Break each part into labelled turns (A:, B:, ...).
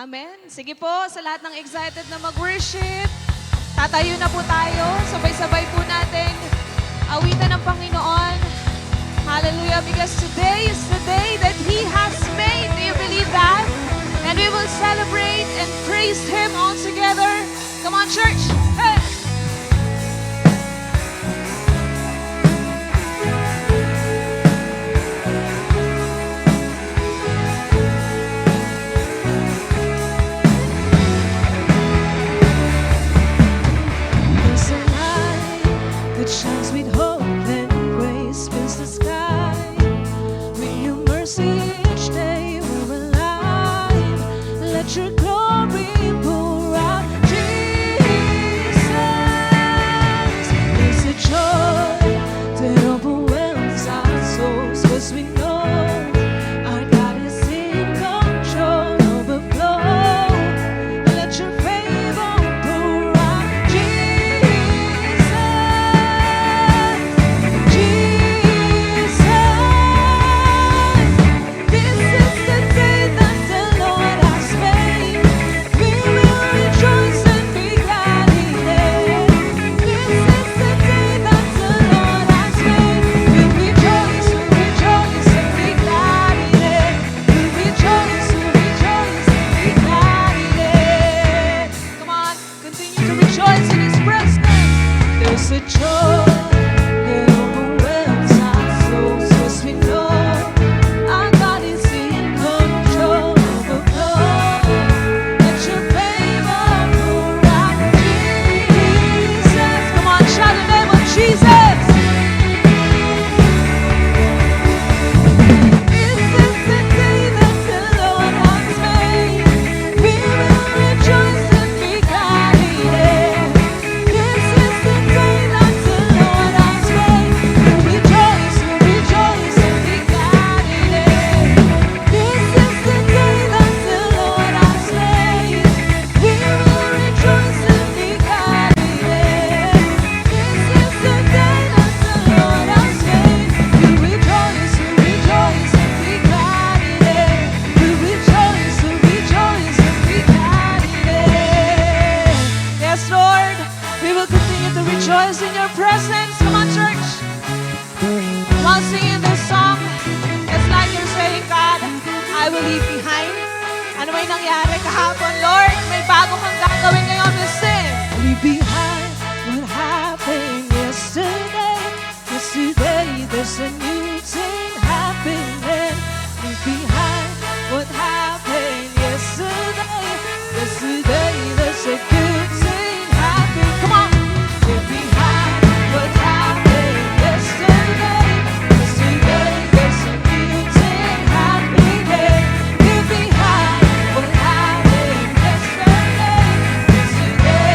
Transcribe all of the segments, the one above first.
A: Amen. Sige po, sa lahat ng excited na mag-worship, tatayo na po tayo. Sabay-sabay po natin awitan ng Panginoon. Hallelujah, because today is the day that He has made. Do you believe that? And we will celebrate and praise Him all together. Come on, church. Hey!
B: Shines with hope and grace fills the sky. With your mercy each day we're alive. Let your glory pour out, Jesus. There's a joy that overwhelms our souls, 'cause we know our God is in control. Overflow. Let your favor pour out, Jesus.
A: Come on, continue to rejoice in His presence.
B: There's a joy that overwhelms our souls, 'cause we know our God is in control. Overflow. Let your favor pour out, Jesus.
A: Come on, shout the name of Jesus.
B: This is the day that the Lord has made. We will rejoice and be glad in it. This is the day that the Lord has made. We'll rejoice and be glad in it. This is the day that the Lord has made. We will rejoice and be glad in it. This is the day that the Lord has made. We'll rejoice and be glad in it. We'll rejoice and be glad in it.
A: Yes, Lord. We will continue to rejoice in Your presence. Come on, church. Come on, singing this song. It's like you're saying, God, I will leave behind. Ano may nangyari kahapon, Lord? May bago kang gagawin ngayon. We sing.
B: Leave behind what happened yesterday. Yesterday, there's a new thing happening. Leave behind what happened yesterday. Yesterday, there's a good thing happening. Come on. Leave behind what happened yesterday. Yesterday, there's a new thing happening. Leave behind what happened yesterday. Yesterday,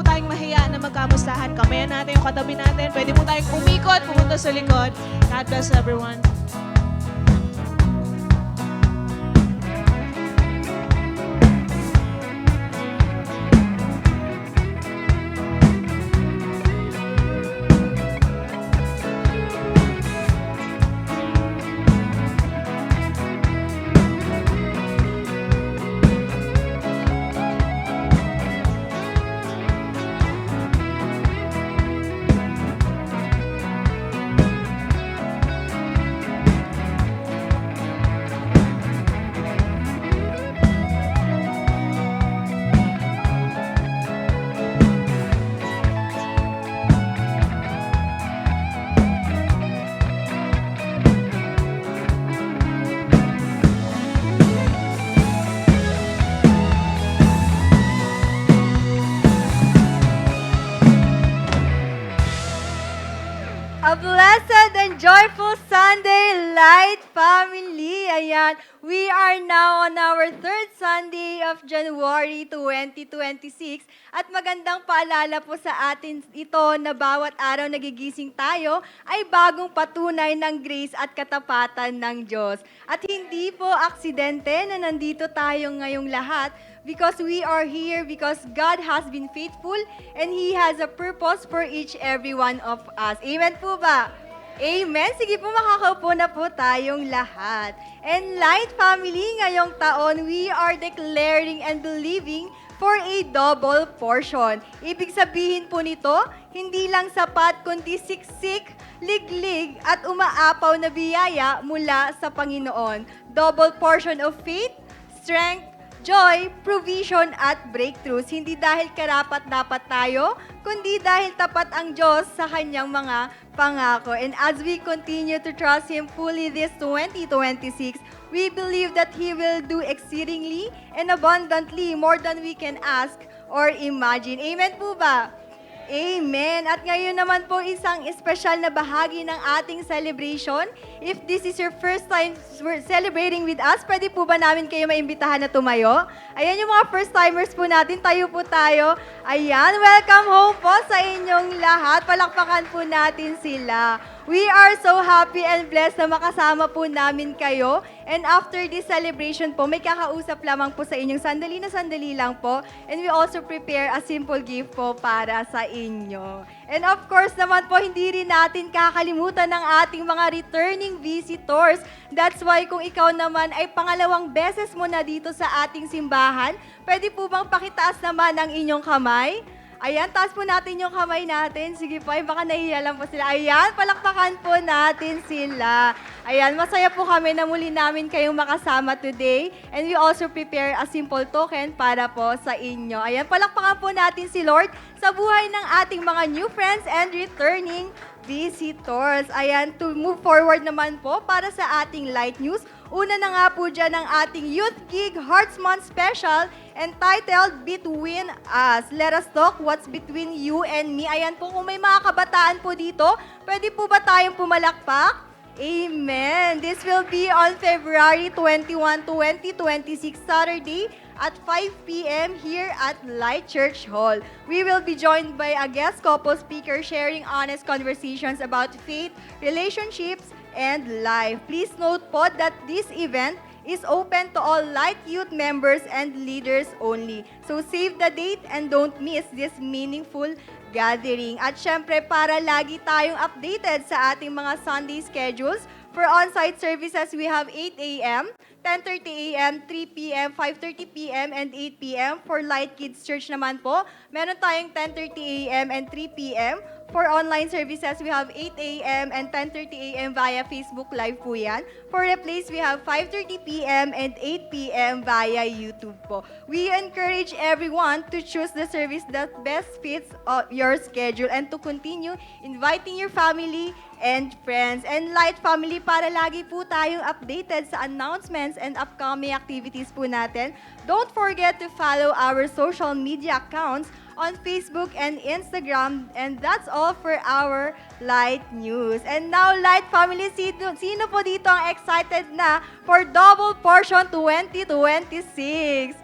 A: tayong mahiya na magkamustahan. Kamayan natin yung katabi natin. Pwede po tayong umikot, pumunta sa likod. God bless everyone.
B: A blessed and joyful Sunday, Light Family! Ayan, we are now on our third Sunday of January 2026 at magandang paalala po sa atin ito na bawat araw nagigising tayo ay bagong patunay ng grace at katapatan ng Diyos. At hindi po aksidente na nandito tayo ngayong lahat because we are here because God has been faithful and He has a purpose for each every one of us. Amen po ba? Amen. Sige po, makakaupo na po tayong lahat. And Light Family, ngayong taon, we are declaring and believing for a double portion. Ibig sabihin po nito, hindi lang sapat kundi siksik, liglig at umaapaw na biyaya mula sa Panginoon. Double portion of faith, strength, joy, provision at breakthroughs. Hindi dahil karapat-dapat tayo, kundi dahil tapat ang Diyos sa kanyang mga pangako. And as we continue to trust Him fully this 2026, we believe that He will do exceedingly and abundantly more than we can ask or imagine. Amen po ba? Amen. At ngayon naman po isang espesyal na bahagi ng ating celebration. If this is your first time celebrating with us, pwede po ba namin kayo maimbitahan na tumayo? Ayan yung mga first timers po natin. Tayo po tayo. Ayan, welcome home po sa inyong lahat. Palakpakan po natin sila. We are so happy and blessed na makasama po namin kayo. And after this celebration po, may kakausap lamang po sa inyong sandali na sandali lang po. And we also prepare a simple gift po para sa inyo. And of course naman po, hindi rin natin kakalimutan ng ating mga returning visitors. That's why kung ikaw naman ay pangalawang beses mo na dito sa ating simbahan, pwede po bang pakitaas naman ang inyong kamay? Ayan, taas po natin yung kamay natin. Sige po, ay baka nahiya lang po sila. Ayan, palakpakan po natin sila. Ayan, masaya po kami na muli namin kayong makasama today. And we also prepare a simple token para po sa inyo. Ayan, palakpakan po natin si Lord sa buhay ng ating mga new friends and returning visitors. Ayan, to move forward naman po para sa ating light news. Una na nga po dyan ang ating Youth Gig Hearts Month Special entitled Between Us. Let us talk what's between you and me. Ayan po, kung may mga kabataan po dito, pwede po ba tayong pumalakpak? Amen. This will be on February 21, 2026, Saturday at 5 p.m. here at Light Church Hall. We will be joined by a guest couple speaker sharing honest conversations about faith, relationships, and life. Please note po that this event is open to all Light Youth members and leaders only. So save the date and don't miss this meaningful gathering. At syempre, para lagi tayong updated sa ating mga Sunday schedules, for on-site services, we have 8 a.m., 10:30 a.m., 3 p.m., 5:30 p.m., and 8 p.m. For Light Kids Church naman po, meron tayong 10:30 a.m. and 3 p.m. For online services, we have 8 a.m. and 10:30 a.m. via Facebook Live po yan. For replays, we have 5:30 p.m. and 8 p.m. via YouTube po. We encourage everyone to choose the service that best fits your schedule and to continue inviting your family and friends. And Light Family, para lagi po tayong updated sa announcements and upcoming activities po natin, don't forget to follow our social media accounts on Facebook and Instagram. And that's all for our Light News. And now, Light Family, sino po dito ang excited na for Double Portion 2026?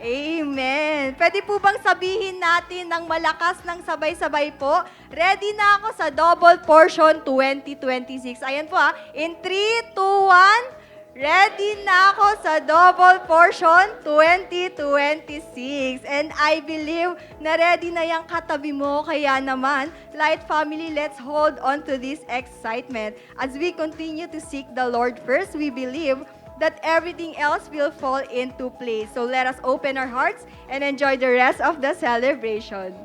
B: Amen. Pwede po bang sabihin natin ng malakas ng sabay-sabay po? Ready na ako sa double portion 2026. Ayan po In 3, 2, 1. Ready na ako sa double portion 2026. And I believe na ready na yung katabi mo. Kaya naman, Light Family, let's hold on to this excitement. As we continue to seek the Lord first, we believe that everything else will fall into place. So let us open our hearts and enjoy the rest of the celebration.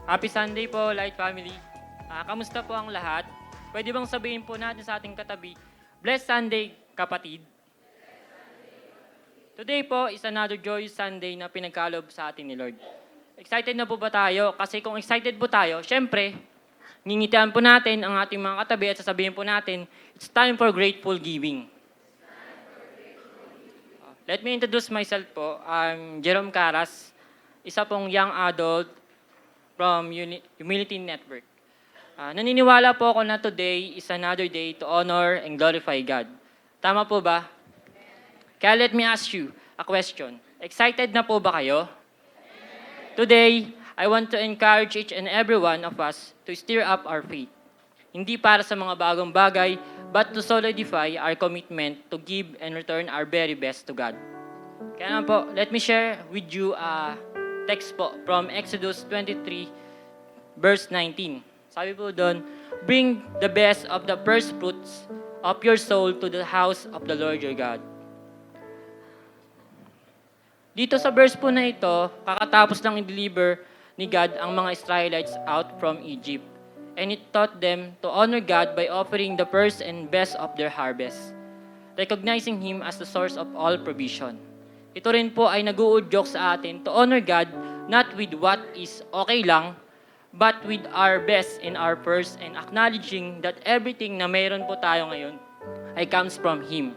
C: Happy Sunday po, Light Family. Kamusta po ang lahat? Pwede bang sabihin po natin sa ating katabi, Blessed Sunday, kapatid? Today po is another joyous Sunday na pinagkaloob sa atin ni Lord. Excited na po ba tayo? Kasi kung excited po tayo, syempre, ngingitian po natin ang ating mga katabi at sasabihin po natin, it's time for grateful giving. Let me introduce myself po. I'm Jerome Caras, isa pong young adult from Humility Network. Naniniwala po ako na today is another day to honor and glorify God. Tama po ba? Kaya let me ask you a question. Excited na po ba kayo? Today, I want to encourage each and every one of us to stir up our faith. Hindi para sa mga bagong bagay, but to solidify our commitment to give and return our very best to God. Kaya naman po, let me share with you a text po from Exodus 23, verse 19. Sabi po doon, bring the best of the first fruits of your soul to the house of the Lord your God. Dito sa verse po na ito, kakatapos lang i-deliver ni God ang mga Israelites out from Egypt. And it taught them to honor God by offering the first and best of their harvest, recognizing Him as the source of all provision. Ito rin po ay nag-uudyok sa atin to honor God not with what is okay lang, but with our best and our first, and acknowledging that everything na mayroon po tayo ngayon ay comes from Him.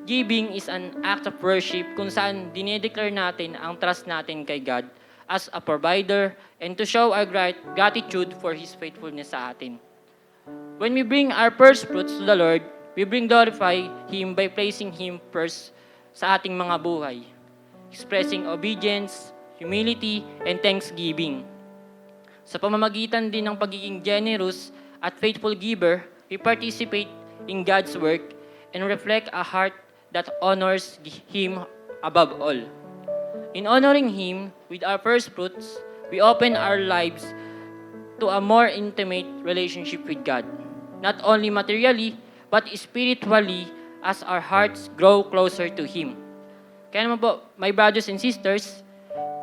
C: Giving is an act of worship kung saan dinedeclare natin ang trust natin kay God as a provider and to show our gratitude for His faithfulness sa atin. When we bring our first fruits to the Lord, we glorify Him by placing Him first sa ating mga buhay, expressing obedience, humility, and thanksgiving. Sa pamamagitan din ng pagiging generous at faithful giver, we participate in God's work and reflect a heart that honors Him above all. In honoring Him with our first fruits, we open our lives to a more intimate relationship with God, not only materially, but spiritually as our hearts grow closer to Him. Kaya naman po, my brothers and sisters,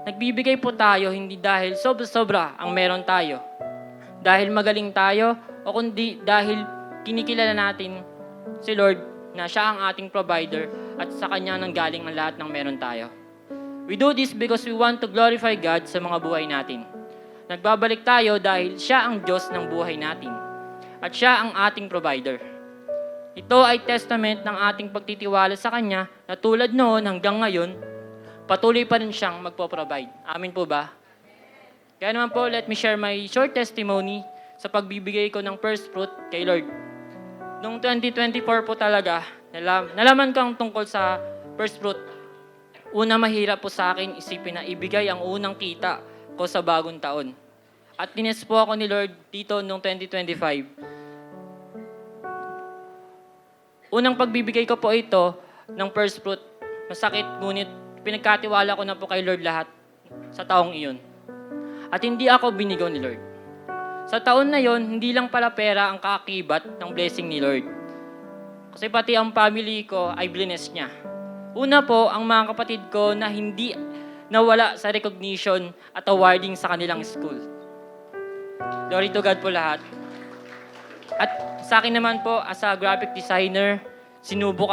C: nagbibigay po tayo hindi dahil sobra-sobra ang meron tayo, dahil magaling tayo, o kundi dahil kinikilala natin si Lord na siya ang ating provider at sa Kanya nanggaling ang lahat ng meron tayo. We do this because we want to glorify God sa mga buhay natin. Nagbabalik tayo dahil siya ang Diyos ng buhay natin at siya ang ating provider. Ito ay testament ng ating pagtitiwala sa Kanya na tulad noon hanggang ngayon, patuloy pa rin siyang magpo-provide. Amin po ba? Kaya naman po, let me share my short testimony sa pagbibigay ko ng first fruit kay Lord. Noong 2024 po talaga, nalaman ko ang tungkol sa first fruit. Una, mahirap po sa akin isipin na ibigay ang unang kita ko sa bagong taon. At tines po ako ni Lord dito noong 2025. Unang pagbibigay ko po ito ng first fruit. Masakit, ngunit pinagkatiwala ko na po kay Lord lahat sa taong iyon. At hindi ako binigaw ni Lord. Sa taon na yon, hindi lang pala pera ang kaakibat ng blessing ni Lord. Kasi pati ang family ko ay bless niya. Una po, ang mga kapatid ko na hindi nawala sa recognition at awarding sa kanilang school. Glory to God po lahat. At sa akin naman po, as a graphic designer, sinubok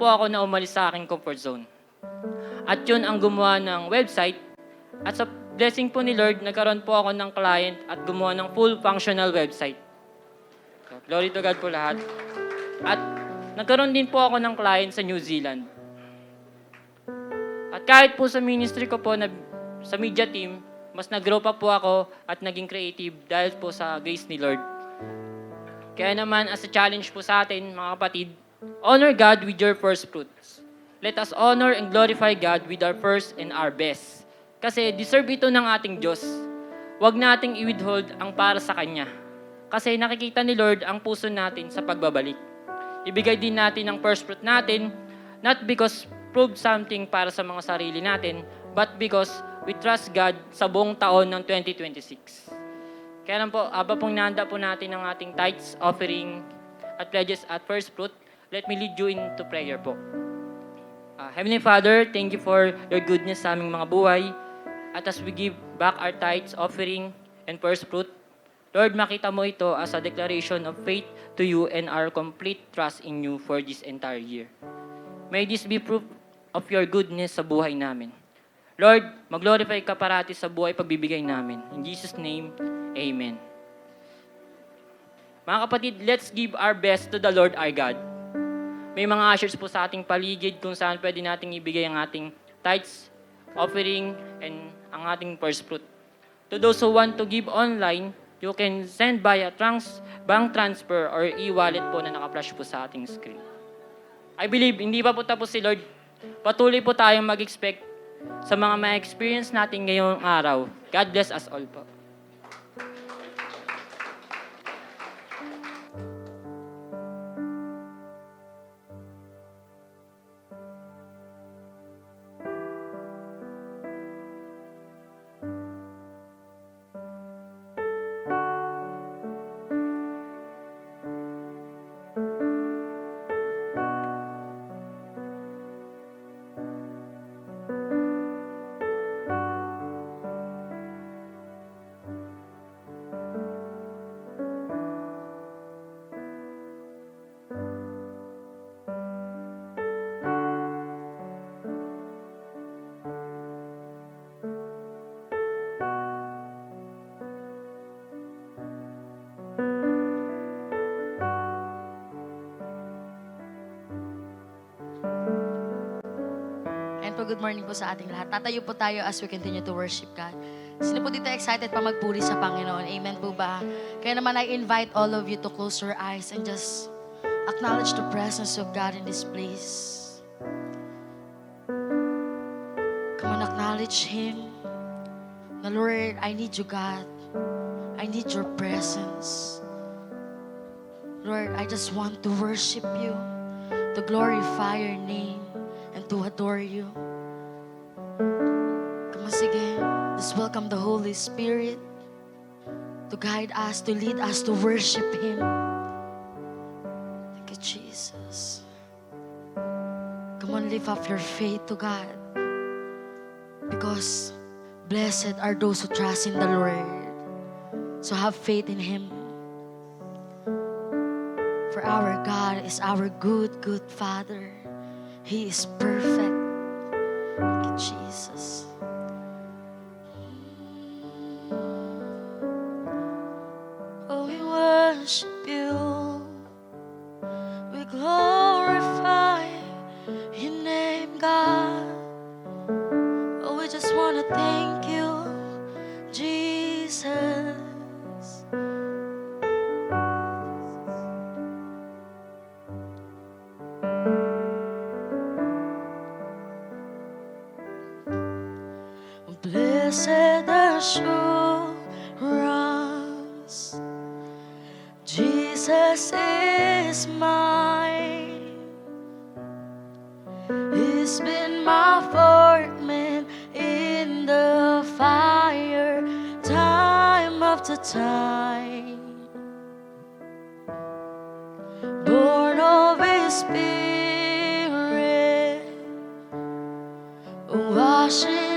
C: po ako na umalis sa aking comfort zone. At yun ang gumawa ng website. At sa blessing po ni Lord, nagkaroon po ako ng client at gumawa ng full functional website. So, glory to God po lahat. At nagkaroon din po ako ng client sa New Zealand. At kahit po sa ministry ko po, sa media team, mas nag-grow pa po ako at naging creative dahil po sa grace ni Lord. Kaya naman, as a challenge po sa atin, mga kapatid, honor God with your first fruits. Let us honor and glorify God with our first and our best. Kasi deserve ito ng ating Diyos. Huwag nating i-withhold ang para sa Kanya. Kasi nakikita ni Lord ang puso natin sa pagbabalik. Ibigay din natin ang first fruit natin, not because prove something para sa mga sarili natin, but because we trust God sa buong taon ng 2026. Kaya lang po, aba pong nanda po natin ang ating tithes, offering, at pledges at first fruit, let me lead you into prayer po. Heavenly Father, thank you for your goodness sa aming mga buhay. At as we give back our tithes, offering, and first fruit, Lord, makita mo ito as a declaration of faith to you and our complete trust in you for this entire year. May this be proof of your goodness sa buhay namin. Lord, mag-glorify ka parati sa buhay pagbibigay namin. In Jesus' name, Amen. Mga kapatid, let's give our best to the Lord our God. May mga ushers po sa ating paligid kung saan pwede nating ibigay ang ating tithes, offering, and ang ating first fruit. To those who want to give online, you can send by a bank transfer or e-wallet po na naka-flash po sa ating screen. I believe, hindi pa po tapos si Lord. Patuloy po tayong mag-expect sa mga ma-experience natin ngayong araw. God bless us all po.
D: Good morning po sa ating lahat. Tatayo po tayo as we continue to worship God. Sino po dito excited pa magpuri sa Panginoon? Amen po ba? Kaya naman I invite all of you to close your eyes and just acknowledge the presence of God in this place. Come on, acknowledge Him. The Lord, I need you, God. I need your presence. Lord, I just want to worship you, to glorify your name, and to adore you. Come on, sige. Just welcome the Holy Spirit to guide us, to lead us, to worship Him. Thank you, Jesus. Come on, lift up your faith to God. Because blessed are those who trust in the Lord. So have faith in Him. For our God is our good, good Father. He is perfect. Thank you, Jesus. Oh, we worship you. We glorify your name, God. Oh, we just want to thank you, Jesus. Blessed assurance, Jesus is mine. He's been my fourth man in the fire, time after time. Born of His Spirit, washing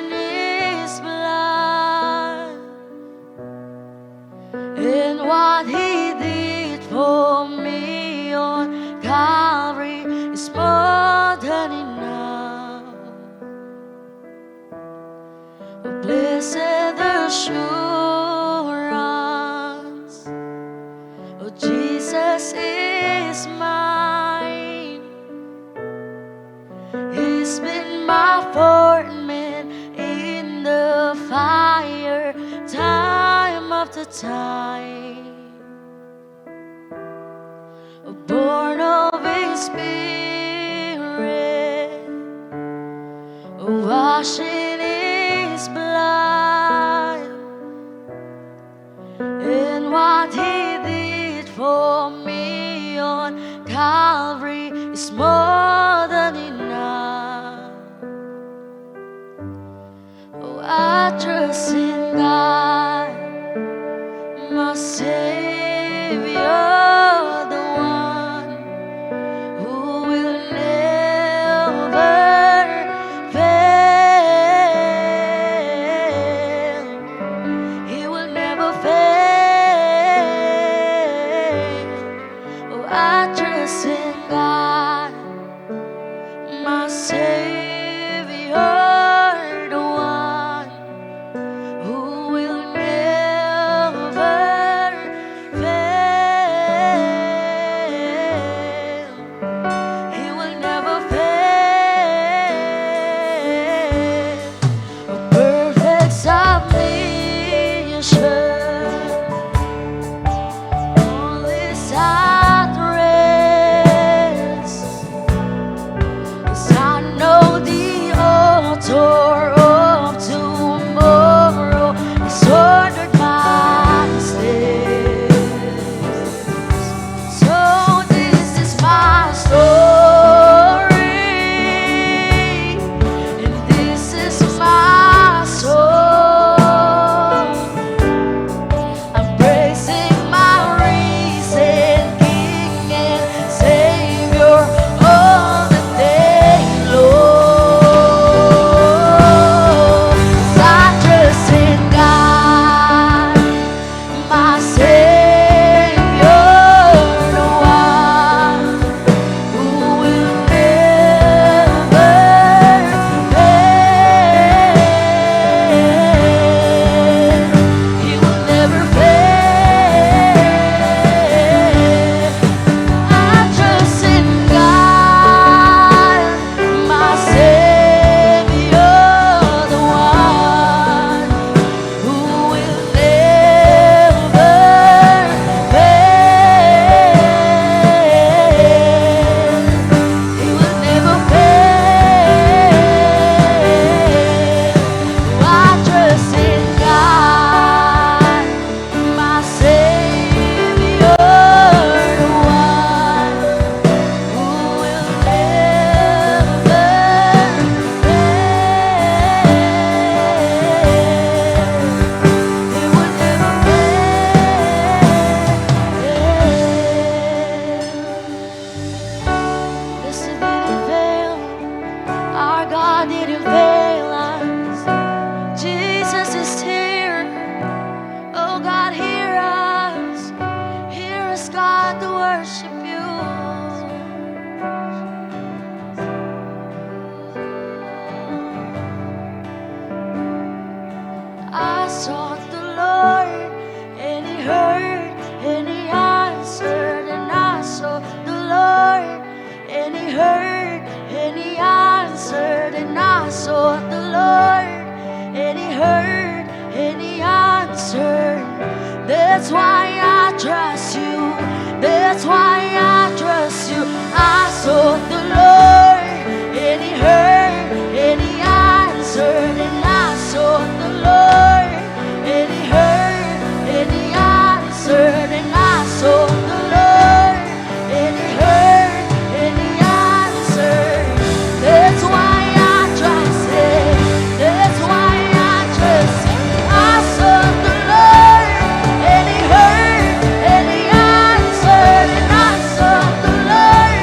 D: and what He did for me on Calvary is more than enough. Oh, blessed assurance, oh, Jesus is mine. He's been my fourth man in the fire, time after time. Spirit, wash in His blood, and what He did for me on Calvary is more than enough. Oh, I trust in God, my Savior, the one who will never fail. He will never fail. Oh, I trust in God, my Savior, the one who will never fail. He will never fail. A perfect submission, all is at rest. 'Cause I know the author of tomorrow has ordered my steps. So this is my story, and this is my song. I'm praising my risen King and Savior all the day long. 'Cause I trust in God, my Savior, the one who will never fail. He will never fail. I trust in God, my Savior, the one who will never fail. He will never fail. I trust in God, my Savior, the one who will never fail. He will never fail. Yes, He didn't fail. Our God didn't fail us. Jesus is here. Oh God, hear us. Hear us, God, to worship you. I sought the Lord, and He heard, and He answered. And I sought the Lord, and He heard, and He answered. And I sought the Lord, and He heard, and He answered. That's why I trust you. That's why I trust you. I sought the Lord, and He heard, and He answered. And I sought the Lord, and He heard, and He answered. And I sought the Lord, and He heard, and He answered. That's why I trust Him. That's why I trust Him. I sought the Lord, and He heard, and He answered. And I sought the Lord,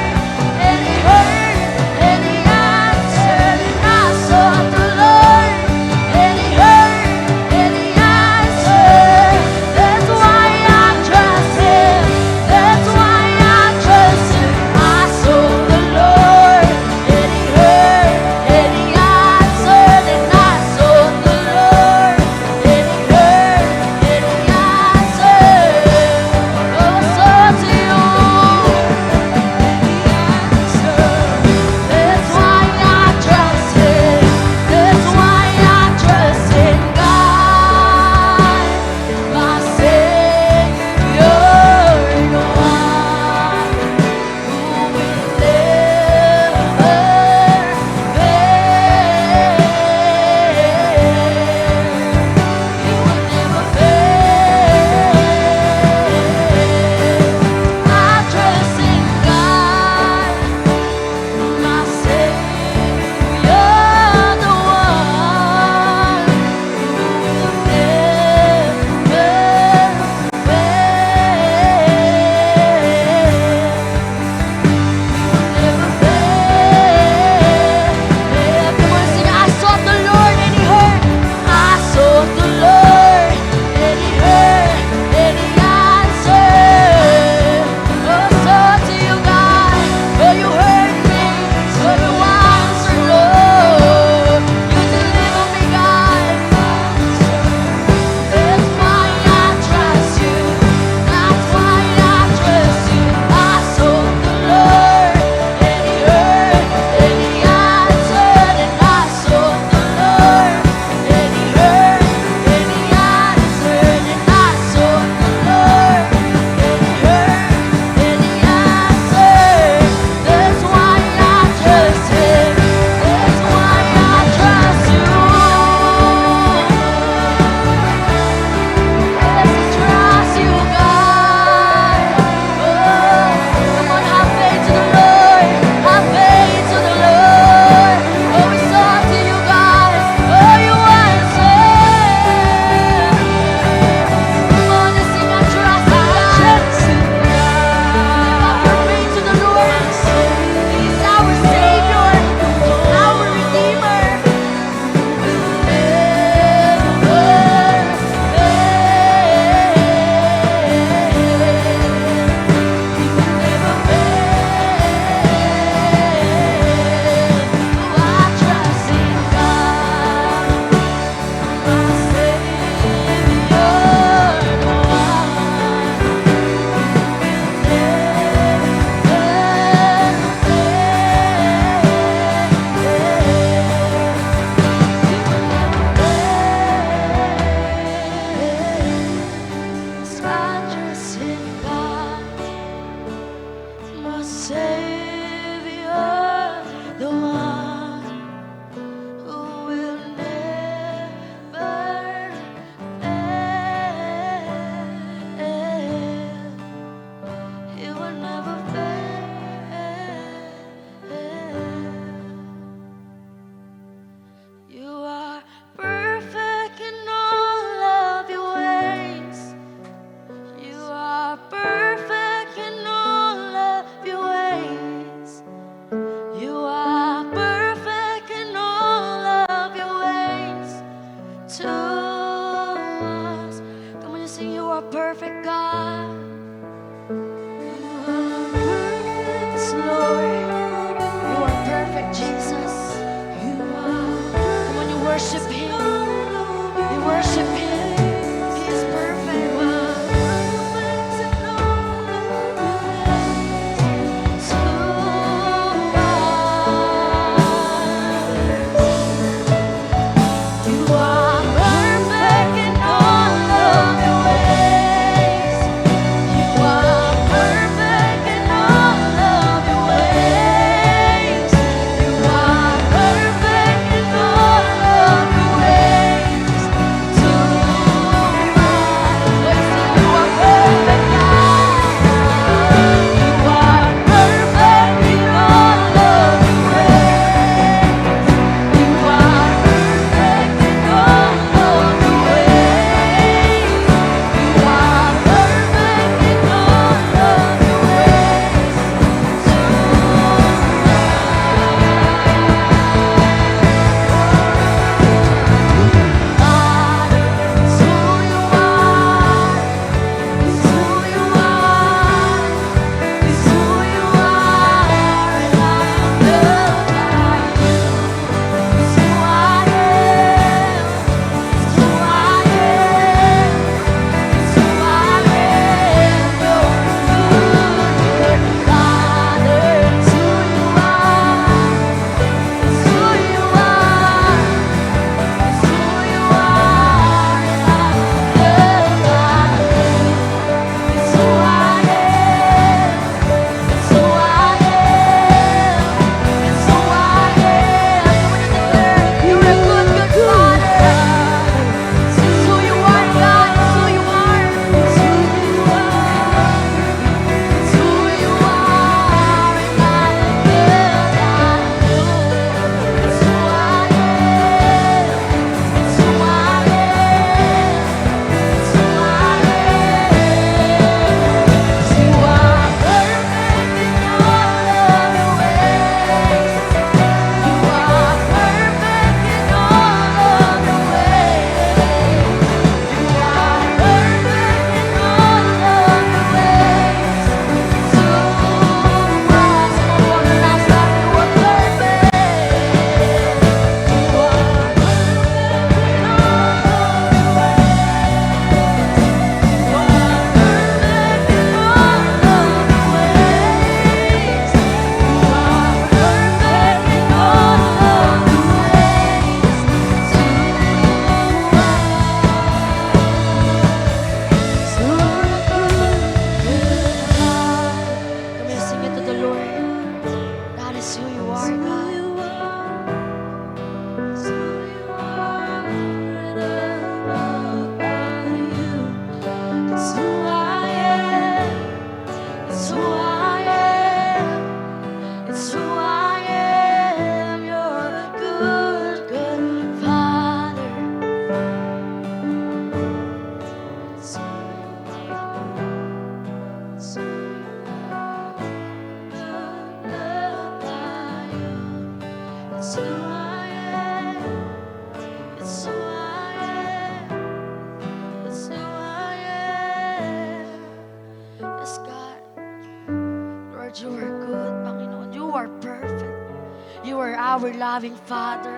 D: our loving Father.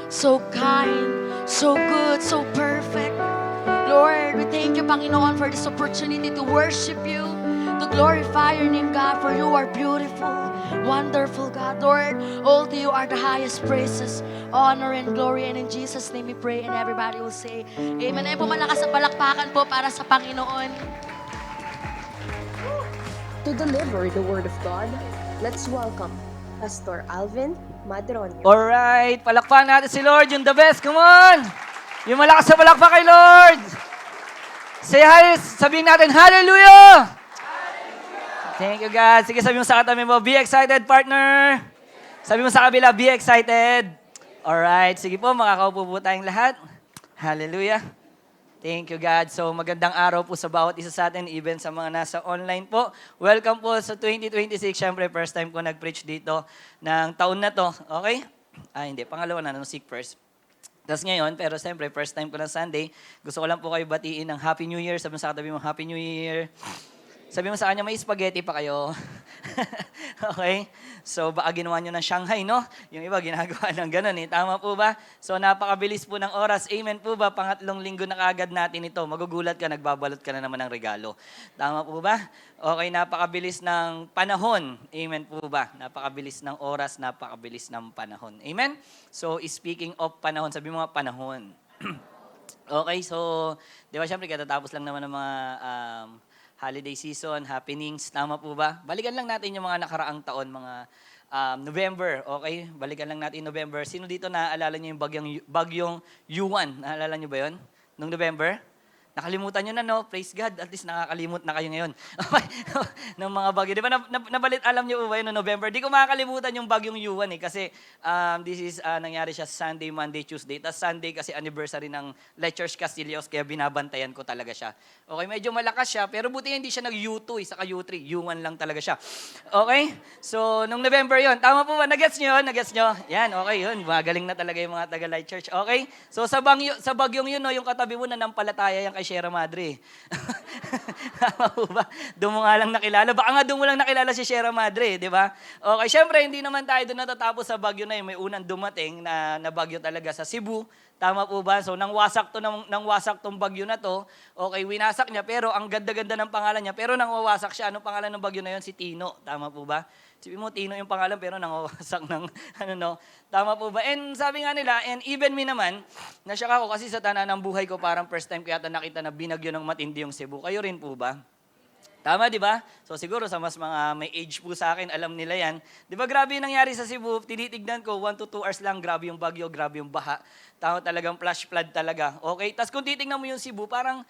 D: So kind, so good, so perfect. Lord, we thank you, Panginoon, for this opportunity to worship you, to glorify your name, God, for you are beautiful, wonderful, God. Lord, all to you are the highest praises, honor, and glory. And in Jesus' name we pray, and everybody will say, Amen. Ay po, malakas sa palakpakan po para sa Panginoon.
E: To deliver the Word of God, let's welcome Pastor Alvin Madronio.
F: Alright, palakpakan natin si Lord, yung the best, come on! Yung malakas sa palakpak kay Lord! Say hi, sabihin natin, Hallelujah! Thank you, God. Sige, sabi mo sa katabi mo, be excited, partner! Sabi mo sa kabila, be excited! Alright, sige po, makakaupo po tayong lahat. Hallelujah! Thank you, God. So, magandang araw po sa bawat isa sa atin, even sa mga nasa online po. Welcome po sa 2026. Siyempre, first time ko nag-preach dito ng taon na to. Okay? Hindi. Pangalawa na, no, sick first. Tapos ngayon, pero siyempre, first time ko ng Sunday, gusto ko lang po kayo batiin ng Happy New Year. Sabi mo sa katabi mo, Happy New Year. Sabi mo sa kanya, may spaghetti pa kayo. Okay? So, baka ginawa nyo ng Shanghai, no? Yung iba, ginagawa ng ganun, eh. Tama po ba? So, napakabilis po ng oras. Amen po ba? Pangatlong linggo na kaagad natin ito. Magugulat ka, nagbabalot ka na naman ng regalo. Tama po ba? Okay, napakabilis ng panahon. Amen po ba? Napakabilis ng oras, napakabilis ng panahon. Amen? So, speaking of panahon, sabi mo nga panahon. Okay, so, di ba, syempre, katatapos lang naman ng mga holiday season, happenings, tama po ba? Balikan lang natin yung mga nakaraang taon, mga November, okay? Balikan lang natin November. Sino dito naaalala niyo yung bagyong Yuan? Naaalala niyo ba yun? Nung November? Nakalimutan nyo na, no? Praise God, at least nakakalimot na kayo ngayon. Okay, ng mga bagyo. Di ba, nabalit, alam nyo ba yun no November? Di ko makakalimutan yung bagyong Yuan eh, kasi this is, nangyari siya Sunday, Monday, Tuesday. Tapos Sunday kasi anniversary ng La Church Castillos, kaya binabantayan ko talaga siya. Okay, medyo malakas siya, pero buti hindi siya nag-U2, saka U3, U1 lang talaga siya. Okay? So, nung November yon, tama po ba? Nagets nyo yun? Nagets nyo? Yan, okay yun. Magaling na talaga yung mga taga-Light Church. Okay? So, sa bagyong yun, no, yung katabi mo na nampalataya yan kay Sierra Madre. Tama po ba? Doon mo nga lang nakilala. Baka nga doon mo lang nakilala si Sierra Madre, di ba? Okay, syempre, hindi naman tayo doon natatapos sa bagyo na yun. May unang dumating na bagyo talaga sa Cebu. Tama po ba? So, nang wasak tong bagyo na to, okay, winasak niya, pero ang ganda-ganda ng pangalan niya, pero nang wawasak siya, anong pangalan ng bagyo na yun? Si Tino. Tama po ba? Sabi mo, Tino yung pangalan, pero nang wawasak ng, Tama po ba? And sabi nga nila, and even me naman, nasyak ako kasi sa tanan ng buhay ko, parang first time ko yata nakita na binagyo ng matindi yung Cebu. Kayo rin po ba? Tama, di ba? So siguro sa mas mga may age po sa akin, alam nila yan. Di ba grabe yung nangyari sa Cebu? Tinitignan ko, 1 to 2 hours lang, grabe yung bagyo, grabe yung baha. Tama talagang flash flood talaga. Okay? Tapos kung titignan mo yung Cebu, parang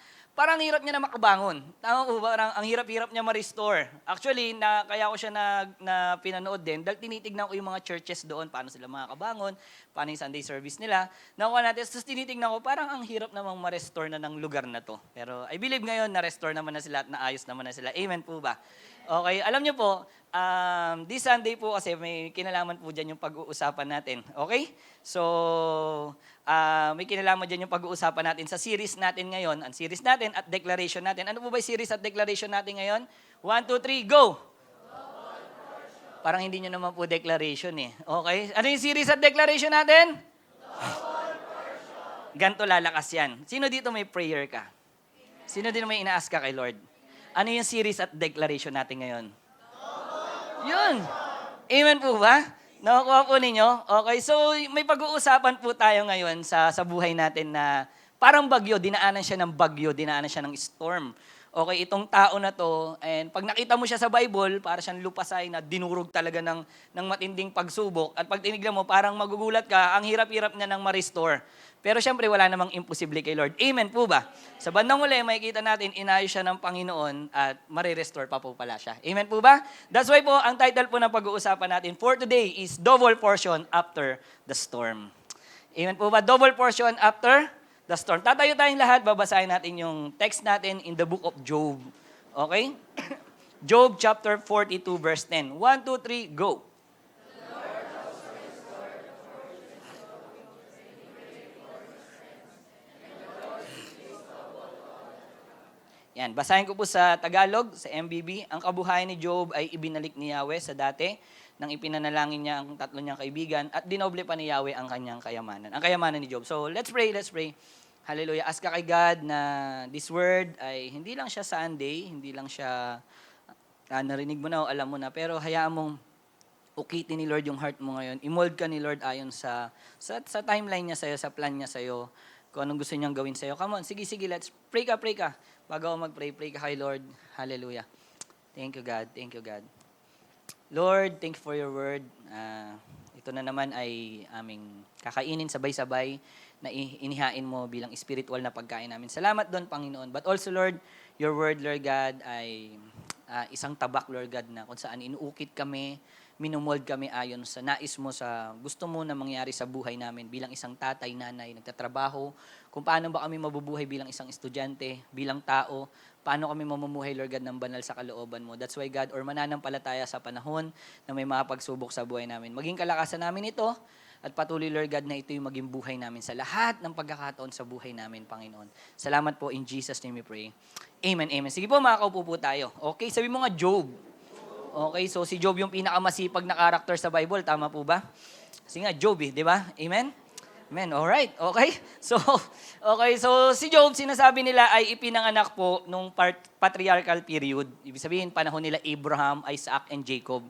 F: hirap niya na makabangon. Tama po ba? Parang ang hirap-hirap niya ma-restore. Actually, kaya ko siya na pinanood din dahil tinitignan ko yung mga churches doon, paano sila makakabangon, paano yung Sunday service nila. Nakuha natin, tapos tinitignan ko, parang ang hirap namang ma-restore na ng lugar na to. Pero I believe ngayon, na-restore naman na sila at naayos naman na sila. Amen po ba? Okay, alam niyo po, this Sunday po kasi may kinalaman po dyan yung pag-uusapan natin. Okay? So, may kinalaman dyan yung pag-uusapan natin sa series natin ngayon. Ang series natin at declaration natin. Ano po ba yung series at declaration natin ngayon? 1, 2, 3, go! Parang hindi nyo naman po declaration eh. Okay? Ano yung series at declaration natin? Ganto lalakas yan. Sino dito may prayer ka? Sino dito may ina-ask ka kay Lord? Ano yung series at declaration natin ngayon? Yun. Amen po ba? Nakukuha po ninyo? Okay, so may pag-uusapan po tayo ngayon sa buhay natin na parang bagyo, dinaanan siya ng bagyo, dinaanan siya ng storm. Okay, itong tao na to, and pag nakita mo siya sa Bible, para siyang lupasay na dinurog talaga ng matinding pagsubok. At pag tinignan mo, parang magugulat ka, ang hirap-hirap niya nang ma-restore. Pero syempre, wala namang imposible kay Lord. Amen po ba? Sa bandang uli, makikita natin, inayos siya ng Panginoon at marirestore pa po pala siya. Amen po ba? That's why po, ang title po ng pag-uusapan natin for today is Double Portion After the Storm. Amen po ba? Double portion after the storm. Tatayo tayong lahat, babasahin natin yung text natin in the book of Job. Okay? Job chapter 42 verse 10. 1, 2, 3, go. Yan, basahin ko po sa Tagalog, sa MBB. Ang kabuhayan ni Job ay ibinalik ni Yahweh sa dati nang ipinanalangin niya ang tatlo niyang kaibigan at dinoble pa ni Yahweh ang kanyang kayamanan. Ang kayamanan ni Job. So, let's pray, let's pray. Hallelujah. Ask ka kay God na this word ay hindi lang siya Sunday, hindi lang siya narinig mo na o alam mo na, pero hayaan mong ukitin ni Lord yung heart mo ngayon. I-mold ka ni Lord ayon sa timeline niya sa'yo, sa plan niya sa'yo, kung anong gusto niyang gawin sa'yo. Come on, sige, let's pray ka. Bago ako mag-pray, pray ka kay Lord. Hallelujah. Thank you, God. Thank you, God. Lord, thank you for your word. Ito na naman ay aming kakainin sabay-sabay na inihain mo bilang spiritual na pagkain namin. Salamat doon, Panginoon. But also, Lord, your word, Lord God, ay isang tabak, Lord God, na kung saan inuukit kami, minumold kami ayon sa nais mo, sa gusto mo na mangyari sa buhay namin bilang isang tatay, nanay, nagtatrabaho, kung paano ba kami mabubuhay bilang isang estudyante, bilang tao, paano kami mamumuhay, Lord God, ng banal sa kalooban mo. That's why, God, or mananampalataya sa panahon na may mga pagsubok sa buhay namin. Maging kalakasan namin ito, at patuloy, Lord God, na ito yung maging buhay namin sa lahat ng pagkakataon sa buhay namin, Panginoon. Salamat po, in Jesus' name we pray. Amen, amen. Sige po, makakaupo po tayo. Okay, sabi mo nga, Job. Okay, so si Job yung pinakamasipag na karakter sa Bible, tama po ba? Kasi nga, Job di ba? Amen? Amen, alright, okay. So si Job, sinasabi nila ay ipinanganak po nung patriarchal period. Ibig sabihin, panahon nila Abraham, Isaac, and Jacob.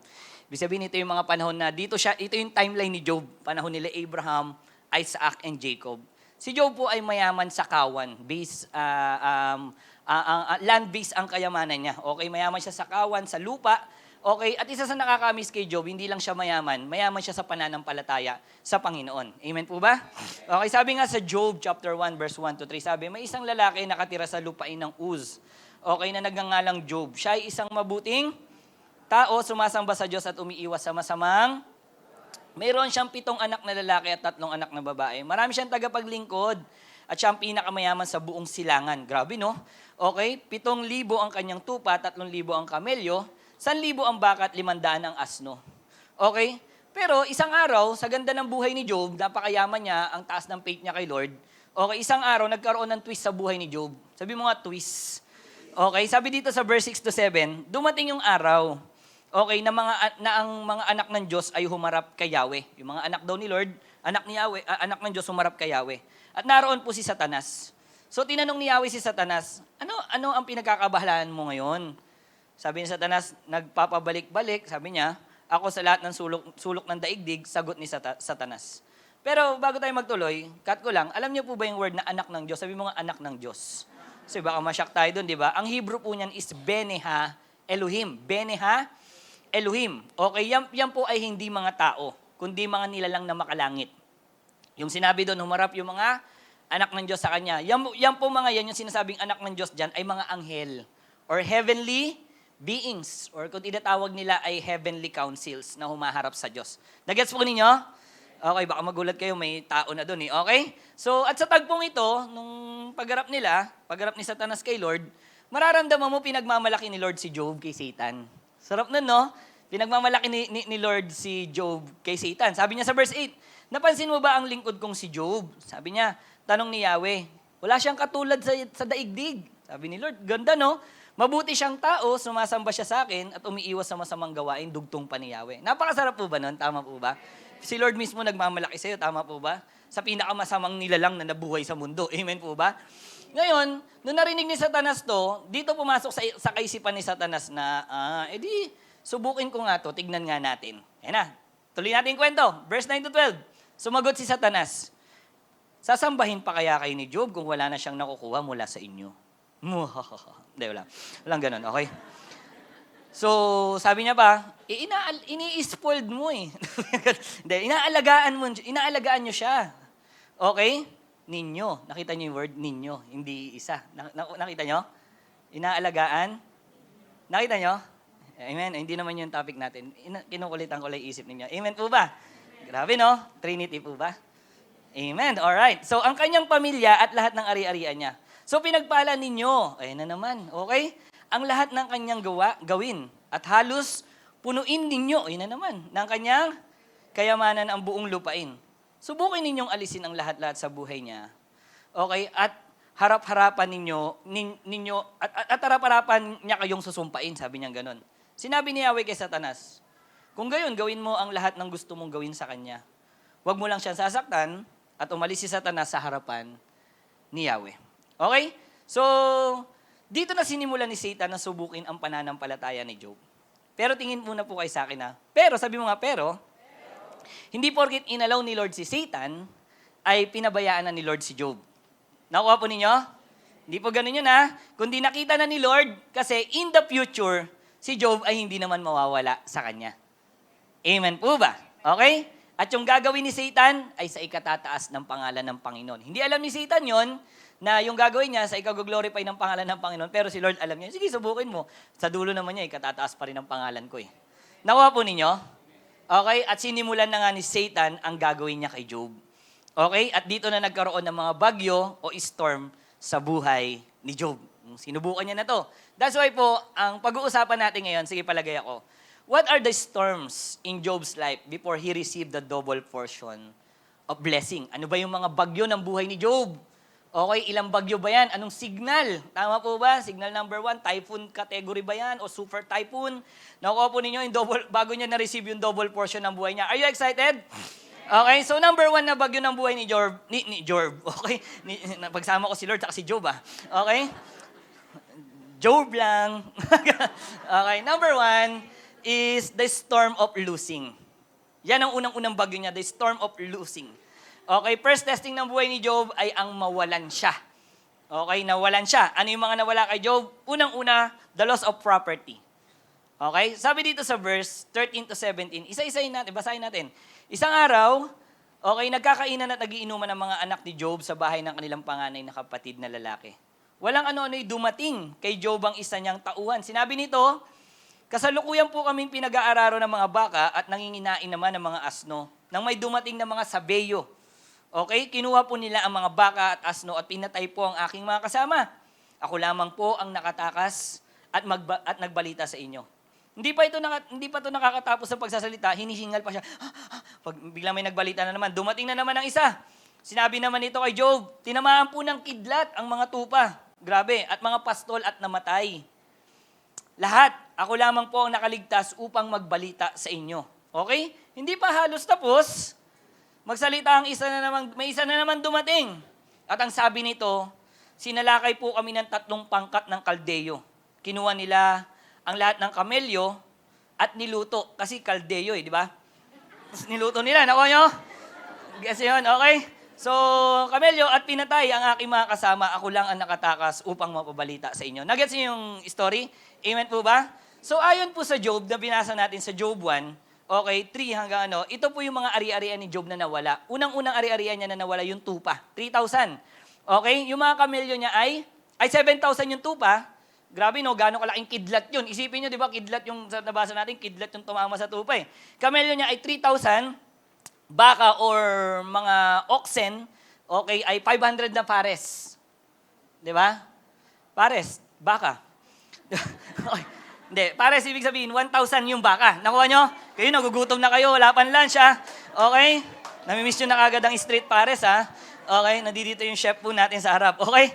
F: Ibig sabihin, ito yung mga panahon na ito yung timeline ni Job. Panahon nila Abraham, Isaac, and Jacob. Si Job po ay mayaman sa kawan. Land-based ang kayamanan niya. Okay, mayaman siya sa kawan, sa lupa. Okay, at isa sa nakakamiss kay Job, hindi lang siya mayaman siya sa pananampalataya sa Panginoon. Amen po ba? Okay, sabi nga sa Job chapter 1 verse 1 to 3, sabi, may isang lalaki nakatira sa lupain ng Uz. Okay, na nagngangalang Job. Siya ay isang mabuting tao, sumasamba sa Diyos at umiiwas sa masamang. Mayroon siyang 7 anak na lalaki at 3 anak na babae. Marami siyang tagapaglingkod at siya ang pinakamayaman sa buong silangan. Grabe, no? Okay, 7,000 ang kanyang tupa, 3,000 ang kamelyo, 1,000 ang baka at 500 ang asno. Okay? Pero isang araw, sa ganda ng buhay ni Job, napakayaman niya, ang taas ng faith niya kay Lord. Okay, isang araw, nagkaroon ng twist sa buhay ni Job. Sabi mo nga, twist. Okay, sabi dito sa verse 6 to 7, dumating yung araw, okay, na ang mga anak ng Diyos ay humarap kay Yahweh. Yung mga anak daw ni Lord, anak ng Diyos humarap kay Yahweh. At naroon po si Satanas. So tinanong ni Yahweh si Satanas, ano ang pinagkakabahalaan mo ngayon? Sabi ni Satanas, nagpapabalik-balik, sabi niya, ako sa lahat ng sulok ng daigdig, sagot ni Satanas. Pero bago tayo magtuloy, cut ko lang, alam niyo po ba yung word na anak ng Diyos? Sabi mo nga, anak ng Diyos. Kasi baka masyak tayo doon, di ba? Ang Hebrew po niyan is Beneha Elohim. Beneha Elohim. Okay, yan po ay hindi mga tao, kundi mga nilalang na makalangit. Yung sinabi doon, humarap yung mga anak ng Diyos sa kanya. Yan po mga yan, yung sinasabing anak ng Diyos dyan, ay mga anghel or heavenly beings, or kung tinatawag nila ay heavenly councils na humaharap sa Diyos. Nagets po ninyo? Okay, baka magulat kayo, may tao na doon okay? So, at sa tagpong ito, nung pagharap ni Satanas kay Lord, mararamdaman mo pinagmamalaki ni Lord si Job kay Satan. Sarap nun, no? Pinagmamalaki ni Lord si Job kay Satan. Sabi niya sa verse 8, napansin mo ba ang lingkod kong si Job? Sabi niya, tanong ni Yahweh, wala siyang katulad sa daigdig. Sabi ni Lord, ganda, no? Mabuti siyang tao, sumasamba siya sa akin at umiiwas sa masamang gawain, dugtong pa ni Yahweh. Napakasarap po ba nun? Tama po ba? Si Lord mismo nagmamalaki sa'yo, tama po ba? Sa pinakamasamang nilalang na nabuhay sa mundo. Amen po ba? Ngayon, nung narinig ni Satanas to, dito pumasok sa kaisipan ni Satanas na, edi, subukin ko nga to, tignan nga natin. Ayan na, tuloy natin yung kwento. Verse 9 to 12. Sumagot si Satanas, sasambahin pa kaya kayo ni Job kung wala na siyang nakukuha mula sa inyo? Hindi, wala. Walang ganun, okay? So, sabi niya pa, ini-spoiled mo eh. Hindi, inaalagaan niyo siya. Okay? Ninyo. Nakita niyo yung word? Ninyo. Hindi isa. Nakita niyo? Inaalagaan? Nakita niyo? Amen. Hindi naman yung topic natin. Kinukulitan ko lang isip ninyo. Amen po ba? Grabe, no? Trinity po ba? Amen. Alright. So, ang kanyang pamilya at lahat ng ari-arian niya. So, pinagpala ninyo. Ayan na naman. Okay? Ang lahat ng kanyang gawin. At halos punuin ninyo. Ayan na naman. Ng kanyang kayamanan ang buong lupain. Subukin ninyong alisin ang lahat-lahat sa buhay niya. Okay? At harap-harapan ninyo at harap-harapan niya kayong susumpain. Sabi niya ganon. Sinabi ni Yahweh kay Satanas, Kung gayon, gawin mo ang lahat ng gusto mong gawin sa Kanya. Huwag mo lang siyang sasaktan at umalis si Satanas sa harapan ni Yahweh. Okay? So, dito na sinimulan ni Satan na subukin ang pananampalataya ni Job. Pero tingin muna po kayo sa akin ha. Pero, sabi mo nga, hindi porkit inalaw ni Lord si Satan, ay pinabayaan na ni Lord si Job. Nakuha po ninyo? Hindi po ganun yun ha. Kundi nakita na ni Lord, kasi in the future, si Job ay hindi naman mawawala sa kanya. Amen po ba? Okay? At yung gagawin ni Satan ay sa ikatataas ng pangalan ng Panginoon. Hindi alam ni Satan yon na yung gagawin niya sa ikago-glorify ng pangalan ng Panginoon. Pero si Lord alam niya, sige, subukin mo. Sa dulo naman niya, ikatataas pa rin ang pangalan ko eh. Nakuha po ninyo? Okay? At sinimulan na nga ni Satan ang gagawin niya kay Job. Okay? At dito na nagkaroon ng mga bagyo o storm sa buhay ni Job. Sinubukan niya na to. That's why po, ang pag-uusapan natin ngayon, sige palagay ako, what are the storms in Job's life before he received the double portion of blessing? Ano ba yung mga bagyo ng buhay ni Job? Okay, ilang bagyo ba yan? Anong signal? Tama po ba? Signal number 1, typhoon category ba yan? O super typhoon? Nakuha po ninyo yung bago niya na-receive yung double portion ng buhay niya. Are you excited? Okay, so number 1 na bagyo ng buhay ni Job. Ni Job, okay? Pagsama ko si Lord at si Job, Okay? Job lang. Okay, number 1 is the storm of losing. Yan ang unang-unang bagyo niya, the storm of losing. Okay, first testing ng buhay ni Job ay ang mawalan siya. Okay, nawalan siya. Ano yung mga nawala kay Job? Unang-una, the loss of property. Okay, sabi dito sa verse 13 to 17, isa-isahin natin, basahin natin. Isang araw, okay, nagkakainan at nagiinuman ng mga anak ni Job sa bahay ng kanilang panganay na kapatid na lalaki. Walang ano-ano'y dumating kay Job ang isa niyang tauhan. Sinabi nito, kasalukuyan po kaming pinag-aararo ng mga baka at nanginginain naman ng mga asno nang may dumating na mga sabeyo. Okay, kinuha po nila ang mga baka at asno at pinatay po ang aking mga kasama. Ako lamang po ang nakatakas at nagbalita sa inyo. Hindi pa ito nakakatapos sa pagsasalita, hinihingal pa siya. Pag biglang may nagbalita na naman, dumating na naman ang isa. Sinabi naman ito kay Job, tinamaan po ng kidlat ang mga tupa. Grabe, at mga pastol at namatay. Lahat, ako lamang po ang nakaligtas upang magbalita sa inyo. Okay? Hindi pa halos tapos. Magsalita ang may isa na naman dumating. At ang sabi nito, sinalakay po kami ng 3 pangkat ng kaldeyo. Kinuha nila ang lahat ng kamelyo at niluto. Kasi kaldeyo di ba? Tapos niluto nila. Nakuha nyo? Kasi yun, okay? So, kamelyo at pinatay ang aking mga kasama. Ako lang ang nakatakas upang mapabalita sa inyo. Nagets niyo yung story? Amen po ba? So, ayon po sa Job, na binasa natin sa Job 1, okay, 3 hanggang ito po yung mga ari-arian ni Job na nawala. Unang-unang ari-arian niya na nawala yung tupa, 3,000. Okay, yung mga kamelyo niya ay 7,000 yung tupa. Grabe no, gano'ng kalaking kidlat yun. Isipin niyo, di ba, kidlat yung nabasa natin, kidlat yung tumama sa tupa eh. Kamelyo niya ay 3,000, baka or mga oxen, okay, ay 500 na pares. Di ba? Pares, baka. Okay. Hindi, pares ibig sabihin, 1,000 yung baka. Nakuha nyo? Kayo, nagugutom na kayo, wala pang lunch ha. Okay? Namimiss nyo na kagad ang street pares ha. Okay, nandito yung chef po natin sa harap. Okay?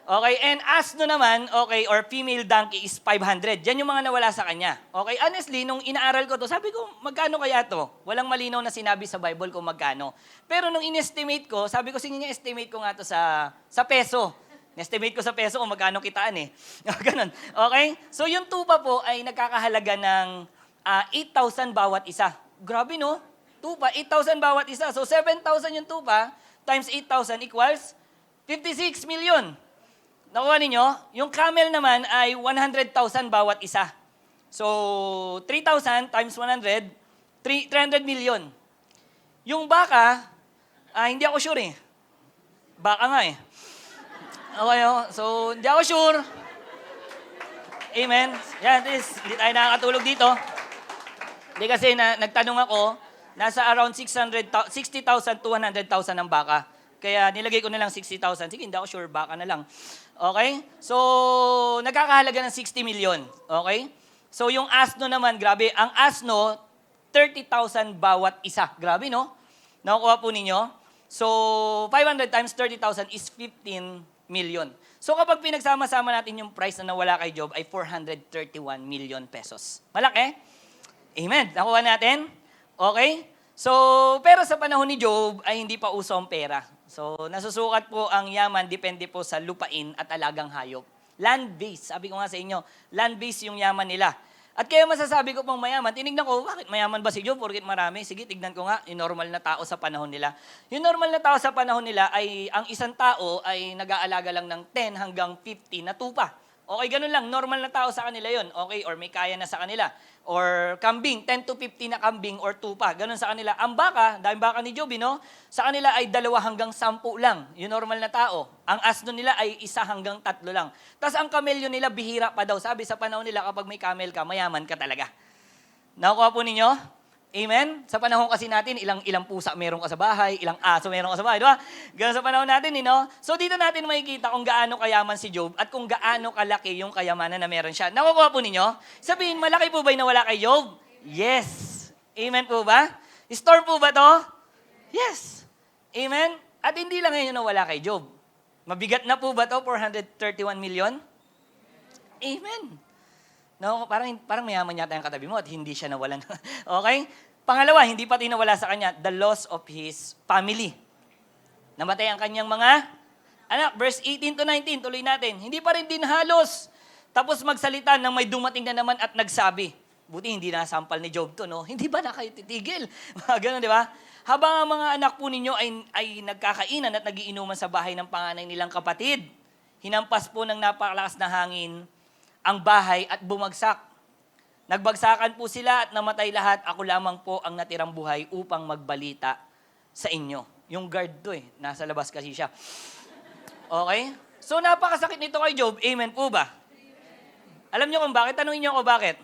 F: Okay, and asno naman, okay, or female donkey is 500. Yan yung mga nawala sa kanya. Okay, honestly, nung inaaral ko to, sabi ko, magkano kaya to? Walang malinaw na sinabi sa Bible kung magkano. Pero nung in-estimate ko, sabi ko, sige nga, estimate ko nga to sa peso. In-estimate ko sa peso kung magkano kitaan eh. Ganun. Okay? So yung tupa po ay nagkakahalaga ng 8,000 bawat isa. Grabe no? Tupa, 8,000 bawat isa. So 7,000 yung tupa times 8,000 equals 56 million. Nakuha ninyo? Yung camel naman ay 100,000 bawat isa. So, 3,000 times 100, 300 million. Yung baka, hindi ako sure eh. Baka nga eh. Okay, so hindi ako sure. Amen. Yan, hindi tayo nakakatulog dito. Hindi kasi nagtanong ako, nasa around 60,000 to 100,000 ang baka. Kaya nilagay ko na lang 60,000. Sige, hindi ako sure, baka na lang. Okay? So, nagkakahalaga ng 60 million. Okay? So, yung asno naman, grabe. Ang asno, 30,000 bawat isa. Grabe, no? Nakukuha po ninyo? So, 500 times 30,000 is 15 million. So, kapag pinagsama-sama natin yung price na nawala kay Job ay 431 million pesos. Malaki? Amen. Nakuha natin? Okay? So, pero sa panahon ni Job ay hindi pa uso ang pera. So, nasusukat po ang yaman, depende po sa lupain at alagang hayop. Land-based. Sabi ko nga sa inyo, land-based yung yaman nila. At kaya masasabi ko pong mayaman, tinignan ko, bakit mayaman ba si Job? Porket marami. Sige, tignan ko nga, yung normal na tao sa panahon nila. Yung normal na tao sa panahon nila ay, ang isang tao ay nag-aalaga lang ng 10 hanggang 50 na tupa. Okay, ganun lang. Normal na tao sa kanila yon. Okay, or may kaya na sa kanila. Or kambing, 10 to 50 na kambing or tupa. Ganun sa kanila. Ang baka, dahil baka ni Job, no? Sa kanila ay 2 hanggang 10 lang. Yung normal na tao. Ang asno nila ay 1 hanggang 3 lang. Tapos ang kamelyo nila, bihira pa daw. Sabi sa panahon nila, kapag may camel ka, mayaman ka talaga. Nakukuha po ninyo? Amen? Sa panahon kasi natin, ilang pusa meron ka sa bahay, ilang aso meron ka sa bahay, di ba? Ganun sa panahon natin, no? So dito natin makikita kung gaano kayaman si Job at kung gaano kalaki yung kayamanan na meron siya. Nakukuha po ninyo? Sabihin, malaki po ba yung nawala kay Job? Yes. Amen po ba? Storm po ba to? Yes. Amen? At hindi lang ngayon nawala kay Job. Mabigat na po ba to? 431 million? Amen. No, parang mayaman yata yung katabi mo at hindi siya nawalan. Okay? Pangalawa, hindi pati nawala sa kanya, the loss of his family. Namatay ang kanyang mga anak. Verse 18 to 19, tuloy natin. Hindi pa rin din halos. Tapos magsalita nang may dumating na naman at nagsabi. Buti hindi nasampal ni Job to, no? Hindi ba na kayo titigil? Ganun, di ba? Habang ang mga anak po ninyo ay nagkakainan at nagiinuman sa bahay ng panganay nilang kapatid, hinampas po ng napakalakas na hangin ang bahay at bumagsak. Nagbagsakan po sila at namatay lahat. Ako lamang po ang natirang buhay upang magbalita sa inyo. Yung guard to nasa labas kasi siya. Okay? So napakasakit nito kay Job. Amen po ba? Alam niyo kung bakit? Tanungin niyo ako bakit?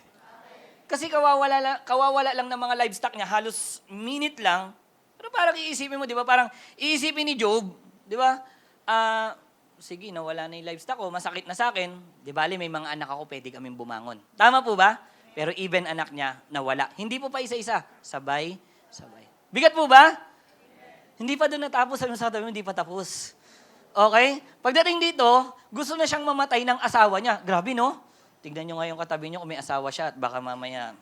F: Kasi kawawala lang ng mga livestock niya. Halos minute lang. Pero parang iisipin mo, di ba? Parang iisipin ni Job, di ba? Sige, nawala na yung livestock ko, masakit na sa akin, di bali may mga anak ako, pwede kaming bumangon. Tama po ba? Pero even anak niya, nawala. Hindi po pa isa-isa. Sabay. Bigat po ba? Hindi pa doon natapos. Sabi mo sa katabi mo, hindi pa tapos. Okay? Pagdating dito, gusto na siyang mamatay ng asawa niya. Grabe, no? Tignan nyo nga yung katabi niyo kung may asawa siya at baka mamaya.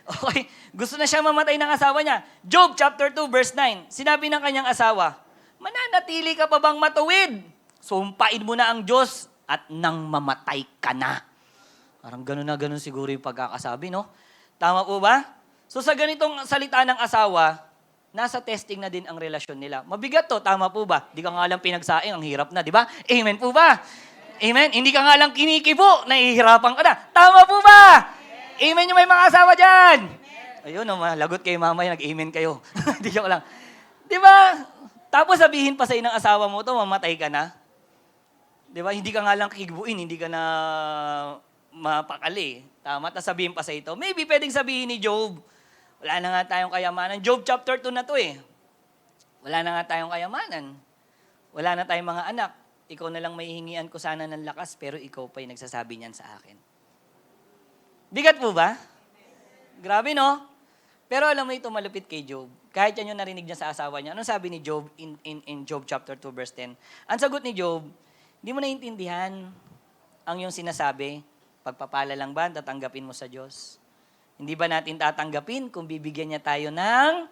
F: Okay? Gusto na siyang mamatay ng asawa niya. Job chapter 2 verse 9. Sinabi ng kanyang asawa, mananatili ka pa bang matuwid? Sumpain mo na ang Diyos at nang mamatay ka na. Parang gano'n na gano'n siguro yung pagkakasabi, no? Tama po ba? So sa ganitong salita ng asawa, nasa testing na din ang relasyon nila. Mabigat to, tama po ba? Di ka nga lang pinagsaing, ang hirap na, di ba? Amen po ba? Amen? Hindi ka nga lang kinikibo, nahihirapan ka na. Tama po ba? Amen yung may mga asawa dyan. Ayun, lagot kayo mamaya, nag-amen kayo. Di joke lang. Di ba? Tapos sabihin pa sa ng asawa mo to, mamatay ka na. Di ba? Hindi ka nga lang kikibuin, hindi ka na mapakali. Tama? Tapos sabihin pa sa ito. Maybe pwedeng sabihin ni Job, wala na nga tayong kayamanan. Job chapter 2 na to Wala na nga tayong kayamanan. Wala na tayong mga anak. Ikaw na lang mahihingian ko sana ng lakas, pero ikaw pa yung nagsasabi niyan sa akin. Bigat po ba? Grabe, no? Pero alam mo ito, malupit kay Job. Kahit yan yung narinig niya sa asawa niya. Anong sabi ni Job in Job chapter 2 verse 10? Ang sagot ni Job, hindi mo naiintindihan ang yung sinasabi, pagpapala lang ba, tatanggapin mo sa Diyos? Hindi ba natin tatanggapin kung bibigyan niya tayo ng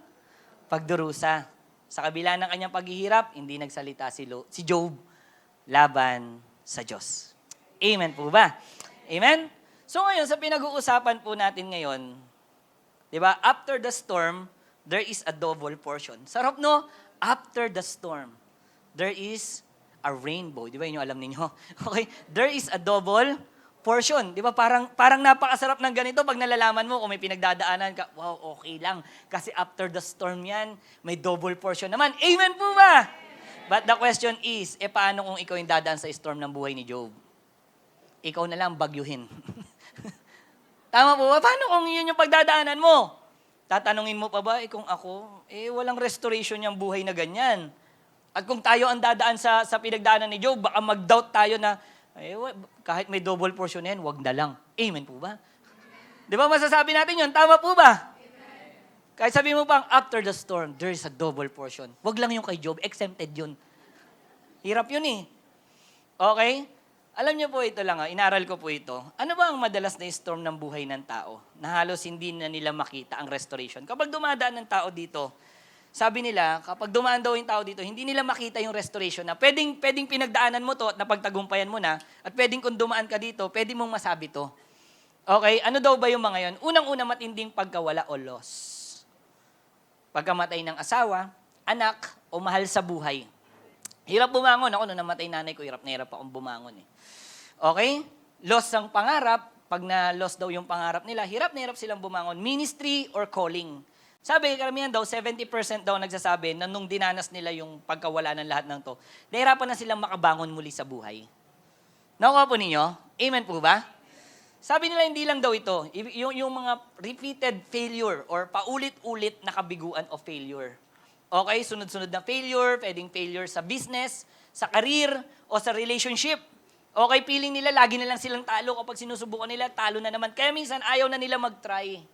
F: pagdurusa? Sa kabila ng kanyang paghihirap, hindi nagsalita si Job laban sa Diyos. Amen po ba? Amen? So ngayon, sa pinag-uusapan po natin ngayon, di ba, after the storm, there is a double portion. Sarap, no? After the storm, there is a rainbow. Di ba yun yung alam ninyo? Okay? There is a double portion. Di ba? Parang napakasarap ng ganito pag nalalaman mo kung may pinagdadaanan ka. Wow, okay lang. Kasi after the storm yan, may double portion naman. Amen po ba? But the question is, paano kung ikaw yung dadaan sa storm ng buhay ni Job? Ikaw na lang bagyuhin. Tama po ba? Paano kung yun yung pagdadaanan mo? Tatanungin mo pa ba, kung ako, walang restoration yung buhay na ganyan. At kung tayo ang dadaan sa pinagdaanan ni Job, baka mag-doubt tayo na, kahit may double portion yan, wag na lang. Amen po ba? Di ba masasabi natin yun? Tama po ba? Amen. Kahit sabi mo pang, after the storm, there is a double portion. Wag lang yung kay Job, exempted yun. Hirap yun Okay? Alam niyo po ito lang, inaral ko po ito. Ano ba ang madalas na storm ng buhay ng tao na halos hindi na nila makita ang restoration? Kapag dumadaan ng tao dito, sabi nila, kapag dumaan daw yung tao dito, hindi nila makita yung restoration na pwedeng pinagdaanan mo to at napagtagumpayan mo na at pwedeng kung dumaan ka dito, pwede mong masabi to. Okay, ano daw ba yung mga yon? Unang-una, matinding pagkawala o loss. Pagkamatay ng asawa, anak, o mahal sa buhay. Hirap bumangon. Ako, nung namatay nanay ko, hirap na hirap akong bumangon eh. Okay? Loss ng pangarap. Pag na-loss daw yung pangarap nila, hirap na hirap silang bumangon. Ministry or calling. Sabi, karamihan daw, 70% daw nagsasabi na nung dinanas nila yung pagkawala ng lahat ng to, nahirapan na silang makabangon muli sa buhay. Nakuha po ninyo? Amen po ba? Sabi nila, hindi lang daw ito. Yung mga repeated failure or paulit-ulit na kabiguan of failure. Okay, sunod-sunod na failure, pwedeng failure sa business, sa career, o sa relationship. Okay, feeling nila, lagi na lang silang talo. Kapag sinusubukan nila, talo na naman. Kaya minsan, ayaw na nila mag-try.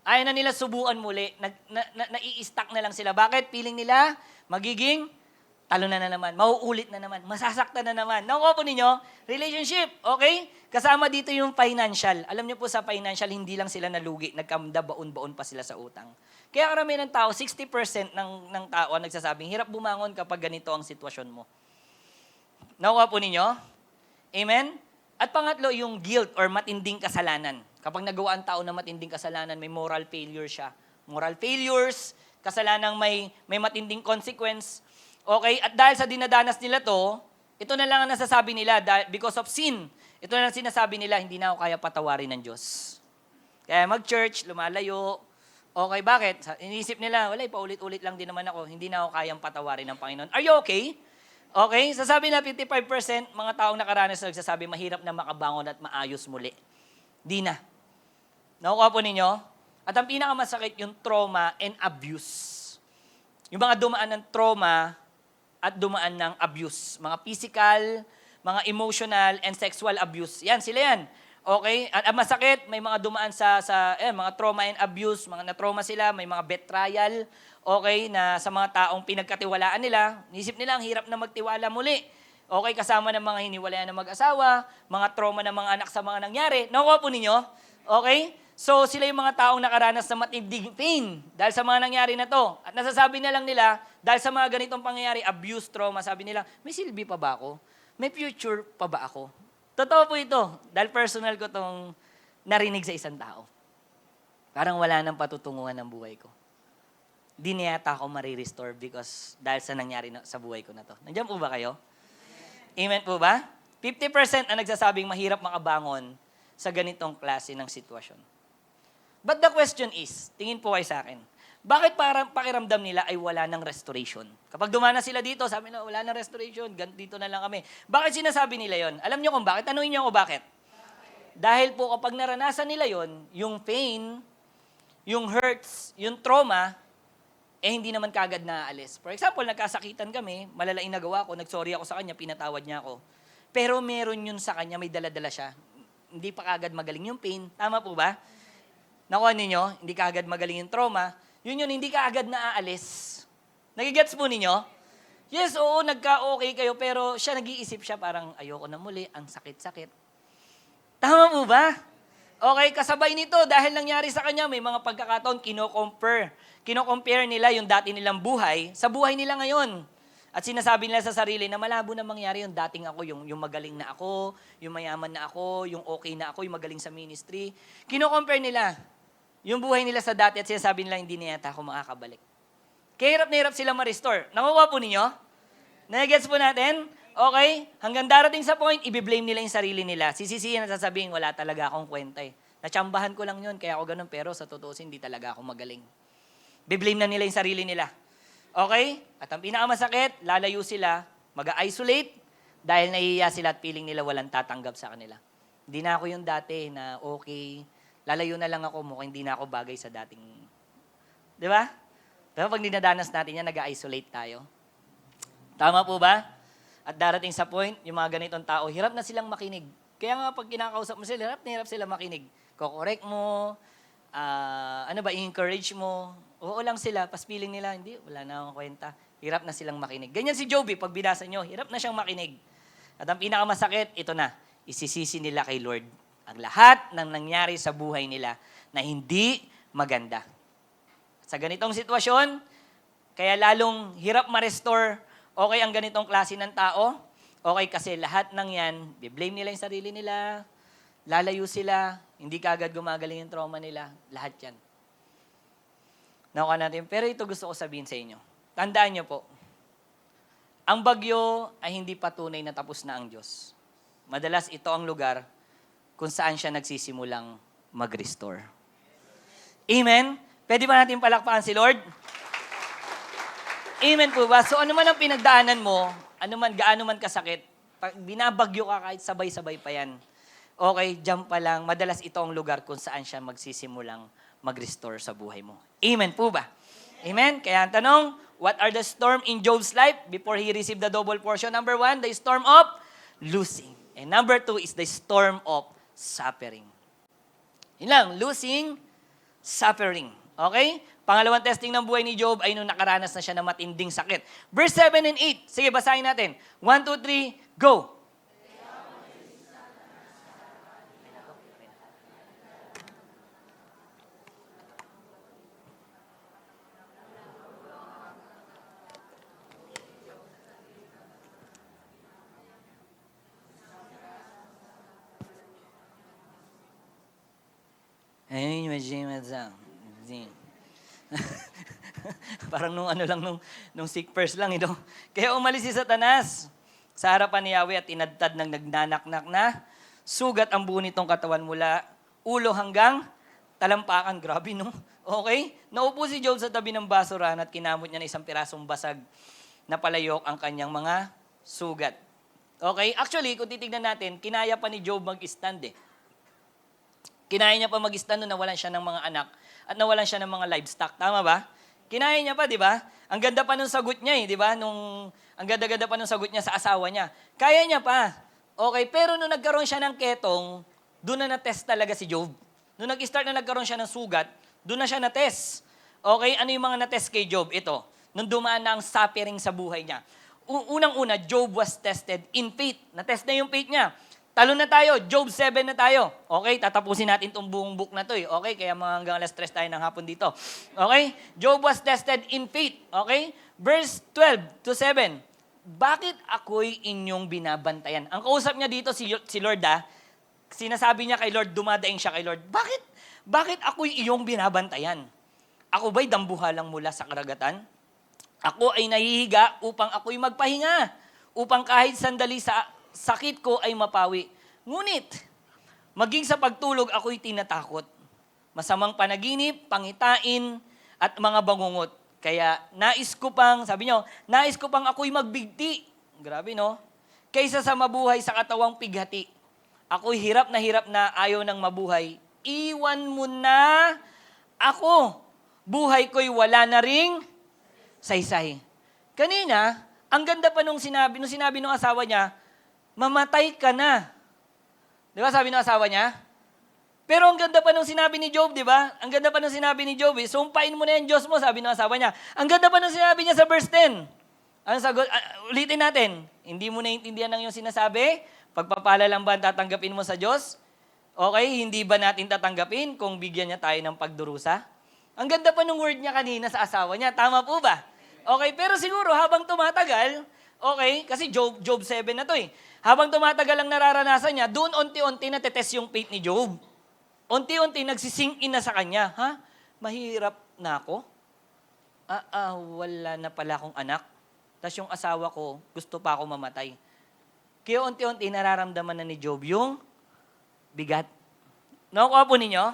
F: Ayaw na nila subukan muli. Nai-stuck na lang sila. Bakit? Feeling nila, magiging talo na naman. Mauulit na naman. Masasaktan na naman. Nakuha po ninyo? Relationship. Okay? Kasama dito yung financial. Alam niyo po sa financial, hindi lang sila nalugi. Nagkamda, baon-baon pa sila sa utang. Kaya karamihan ng tao, 60% ng tao ang nagsasabing, hirap bumangon kapag ganito ang sitwasyon mo. Nakuha po ninyo? Amen? At pangatlo, yung guilt or matinding kasalanan. Kapag nagawa ang tao na matinding kasalanan, may moral failure siya. Moral failures, kasalanang may matinding consequence. Okay? At dahil sa dinadanas nila to, ito na lang ang nasasabi nila, because of sin. Ito na lang sinasabi nila, hindi na ako kaya patawarin ng Diyos. Kaya mag-church, lumalayo. Okay, bakit? Iniisip nila, wala, paulit-ulit lang din naman ako, hindi na ako kayang patawarin ng Panginoon. Are you okay? Okay, sasabi na 55%, mga taong nakaranas na nagsasabi, mahirap na makabangon at maayos muli. Di na. Nakuha po ninyo? At ang pinakamasakit, yung trauma and abuse. Yung mga dumaan ng trauma at dumaan ng abuse. Mga physical, mga emotional, and sexual abuse. Yan, sila yan. Okay? At masakit, may mga dumaan sa mga trauma and abuse, mga na-trauma sila, may mga betrayal, okay, na sa mga taong pinagkatiwalaan nila, nisip nila ang hirap na magtiwala muli. Okay, kasama ng mga hiniwalayan ng mag-asawa, mga trauma ng mga anak sa mga nangyari. Nakuha po ninyo? Okay? So, sila yung mga taong nakaranas sa matinding pain dahil sa mga nangyari na to. At nasasabi na lang nila, dahil sa mga ganitong pangyayari, abuse, trauma, sabi nila, may silbi pa ba ako? May future pa ba ako? Totoo po ito, dahil personal ko itong narinig sa isang tao. Parang wala nang patutunguhan ng buhay ko. Di niya yata ako marirestore because dahil sa nangyari sa buhay ko na to. Nandiyan po ba kayo? Amen po ba? 50% ang nagsasabing mahirap makabangon sa ganitong klase ng sitwasyon. But the question is, tingin po kayo sa akin, bakit parang pakiramdam nila ay wala ng restoration? Kapag dumana sila dito, sabi na wala ng restoration, dito na lang kami. Bakit sinasabi nila yon? Alam niyo kung bakit? Tanungin niyo ako bakit? Dahil po kapag naranasan nila yon, yung pain, yung hurts, yung trauma, hindi naman kagad naaalis. For example, nagkasakitan kami, malalaking nagawa ko, nagsorry ako sa kanya, pinatawad niya ako. Pero meron yun sa kanya, may dala-dala siya. Hindi pa kagad magaling yung pain. Tama po ba? Nakuha ninyo, hindi kagad magaling yung trauma. Yun, hindi kaagad naaalis. Nagigets po ninyo? Yes, oo, nagka-okay kayo, pero siya nag-iisip siya parang ayoko na muli, ang sakit-sakit. Tama po ba? Okay, kasabay nito, dahil nangyari sa kanya, may mga pagkakataon, kino-compare nila yung dati nilang buhay sa buhay nila ngayon. At sinasabi nila sa sarili na malabo na mangyari yung dating ako, yung magaling na ako, yung mayaman na ako, yung okay na ako, yung magaling sa ministry. Kino-compare nila yung buhay nila sa dati at sinasabi nila hindi na yata ako makakabalik. Kaya hirap na hirap sila ma-restore. Nakuha po ninyo? Nagets po natin? Okay? Hanggang darating sa point, i-blame nila yung sarili nila. Sisisihin at sasabihin, wala talaga akong kwenta eh. Natsambahan ko lang yun, kaya ako ganun, pero sa totoo, hindi talaga ako magaling. Biblame na nila yung sarili nila. Okay? At ang pinakamasakit, lalayo sila, mag-isolate, dahil nahihiya sila at feeling nila walang tatanggap sa kanila. Hindi na ako yung dati na okay, lalayo na lang ako, mukhang hindi na ako bagay sa dating. Di ba? Pero pag dinadanas natin yan, nag-isolate tayo. Tama po ba? At darating sa point, yung mga ganitong tao, hirap na silang makinig. Kaya nga pag kinakausap mo sila, hirap sila makinig. Kokorek mo, i-encourage mo. Oo lang sila, pas feeling nila, hindi, wala na akong kwenta. Hirap na silang makinig. Ganyan si Joby, pag binasa nyo, hirap na siyang makinig. At ang pinakamasakit, ito na, isisisi nila kay Lord ang lahat ng nangyari sa buhay nila na hindi maganda. Sa ganitong sitwasyon, kaya lalong hirap ma-restore, okay ang ganitong klase ng tao, okay kasi lahat ng yan, blame nila yung sarili nila, lalayo sila, hindi kaagad gumagaling yung trauma nila, lahat yan. Nakuha natin. Pero ito gusto ko sabihin sa inyo. Tandaan niyo po, ang bagyo ay hindi patunay na tapos na ang Diyos. Madalas ito ang lugar kung saan siya nagsisimulang mag-restore. Amen? Pwede ba natin palakpakan si Lord? Amen po ba? So ano man ang pinagdaanan mo, gaano man kasakit, pag binabagyo ka kahit sabay-sabay pa yan, okay, diyan pa lang, madalas ito ang lugar kung saan siya magsisimulang mag-restore sa buhay mo. Amen po ba? Amen? Kaya ang tanong, what are the storm in Job's life before he received the double portion? Number 1, the storm of losing. And number 2 is the storm of suffering. Yun lang, losing, suffering. Okay? Pangalawang testing ng buhay ni Job ay nung nakaranas na siya ng matinding sakit. Verse 7 and 8. Sige, basahin natin. 1, 2, 3, go! Ayun, parang nung sick first lang, ito. Kaya umalis si Satanas sa harapan ni Yahweh at tinadtad ng nagnanaknak na sugat ang buo nitong katawan mula ulo hanggang talampakan. Grabe, no? Okay? Naupo si Job sa tabi ng basurahan at kinamot niya na isang pirasong basag na palayok ang kanyang mga sugat. Okay? Actually, kung titignan natin, kinaya pa ni Job mag-stand eh. Kinaya niya pa mag-stand nung nawalan siya ng mga anak at nawalan siya ng mga livestock. Tama ba? Kinaya niya pa, di ba? Ang ganda pa nung sagot niya, di ba? Ang ganda-ganda pa nung sagot niya sa asawa niya. Kaya niya pa. Okay, pero nung nagkaroon siya ng ketong, doon na na-test talaga si Job. Nung nag-start na nagkaroon siya ng sugat, doon na siya na-test. Okay, ano yung mga na-test kay Job? Ito, nung dumaan na ang suffering sa buhay niya. Unang-una, Job was tested in faith. Na-test na yung faith niya. Talo na tayo, Job 7 na tayo. Okay, tatapusin natin itong buong book na to. Okay, kaya mga hanggang alas 3 tayo ng hapon dito. Okay, Job was tested in faith. Okay, verse 12 to 7. Bakit ako'y inyong binabantayan? Ang kausap niya dito si Lord sinasabi niya kay Lord, dumadaing siya kay Lord. Bakit ako'y iyong binabantayan? Ako ba'y dambuhalang mula sa karagatan? Ako ay nahihiga upang ako'y magpahinga. Upang kahit sandali sa sakit ko ay mapawi. Ngunit, maging sa pagtulog ako'y tinatakot. Masamang panaginip, pangitain, at mga bangungot. Kaya sabi niyo, nais ko pang ako'y magbigti. Grabe, no? Kaysa sa mabuhay sa katawang pighati. Ako'y hirap na ayaw ng mabuhay. Iwan mo na ako. Buhay ko'y wala na ring saysay. Kanina, ang ganda pa nung sinabi nung asawa niya, mamatay ka na. Di ba sabi ng asawa niya? Pero ang ganda pa nung sinabi ni Job, di ba? Ang ganda pa nung sinabi ni Job, sumpain mo na yung Diyos mo, sabi ng asawa niya. Ang ganda pa nung sinabi niya sa verse 10. Ano sagot? Ulitin natin. Hindi mo naiintindihan ng iyong sinasabi? Pagpapala lang ba ang tatanggapin mo sa Diyos? Okay, hindi ba natin tatanggapin kung bigyan niya tayo ng pagdurusa? Ang ganda pa nung word niya kanina sa asawa niya. Tama po ba? Okay, pero siguro habang tumatagal, okay, kasi Job 7 na to eh. Habang tumatagal ang nararanasan niya, doon unti-unti natetest yung faith ni Job. Unti-unti nagsising in na sa kanya. Ha? Mahirap na ako? Wala na pala akong anak. Tapos yung asawa ko, gusto pa ako mamatay. Kaya unti-unti nararamdaman na ni Job yung bigat. Nakukuha po ninyo?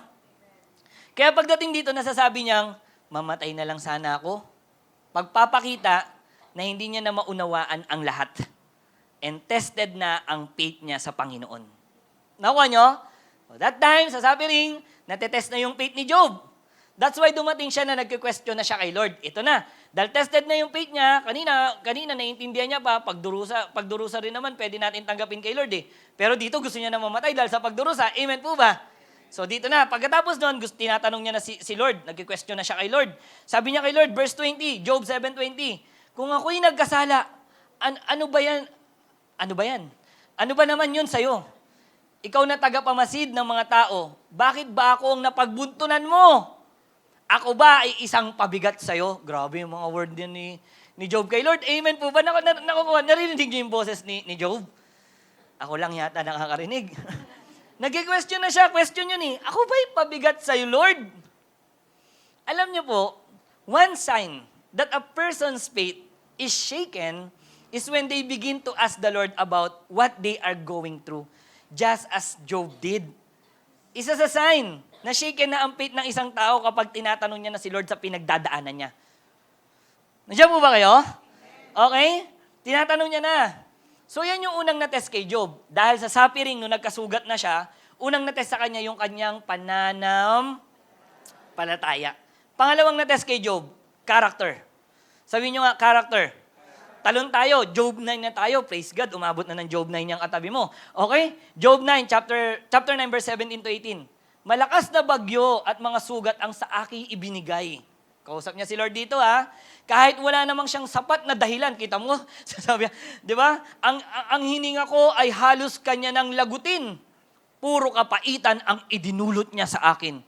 F: Kaya pagdating dito, nasasabi niyang, mamatay na lang sana ako. Pagpapakita na hindi niya na maunawaan ang lahat. And tested na ang faith niya sa Panginoon. Nakuha nyo? So that time, sa suffering, natetest na yung faith ni Job. That's why dumating siya na nagke-question na siya kay Lord. Ito na. Dahil tested na yung faith niya, kanina naiintindihan niya pa, pagdurusa rin naman, pwede natin tanggapin kay Lord eh. Pero dito gusto niya na mamatay dahil sa pagdurusa. Amen po ba? So dito na, pagkatapos nun, tinatanong niya na si Lord, nagke-question na siya kay Lord. Sabi niya kay Lord, verse 20, Job 7:20, kung ako'y nagkasala, ano ba yan? Ano ba naman yun sa'yo? Ikaw na tagapamasid ng mga tao, bakit ba ako ang napagbuntunan mo? Ako ba ay isang pabigat sa'yo? Grabe yung mga word din ni Job kay Lord. Amen po ba? Narinig niyo yung boses ni Job? Ako lang yata nakakarinig. Nag-question na siya. Question yun eh. Ako ba'y pabigat sa'yo, Lord? Alam niyo po, one sign that a person's faith is shaken is when they begin to ask the Lord about what they are going through. Just as Job did. Isa sa sign na shaken na ang faith ng isang tao kapag tinatanong niya na si Lord sa pinagdadaanan niya. Nandiyan po ba kayo? Okay? Tinatanong niya na. So yan yung unang na-test kay Job. Dahil sa suffering, nung nagkasugat na siya, unang na-test sa kanya yung kanyang pananampalataya. Pangalawang na-test kay Job, character. Sabihin nyo nga, character. Talon tayo, Job 9 na tayo. Praise God, umabot na ng Job 9 yung katabi mo. Okay? Job 9, chapter 9, verse 17 to 18. Malakas na bagyo at mga sugat ang sa aking ibinigay. Kausap niya si Lord dito ha. Kahit wala namang siyang sapat na dahilan, kita mo, sasabi niya, di ba? Ang hininga ko ay halos kanya ng lagutin. Puro kapaitan ang idinulot niya sa akin.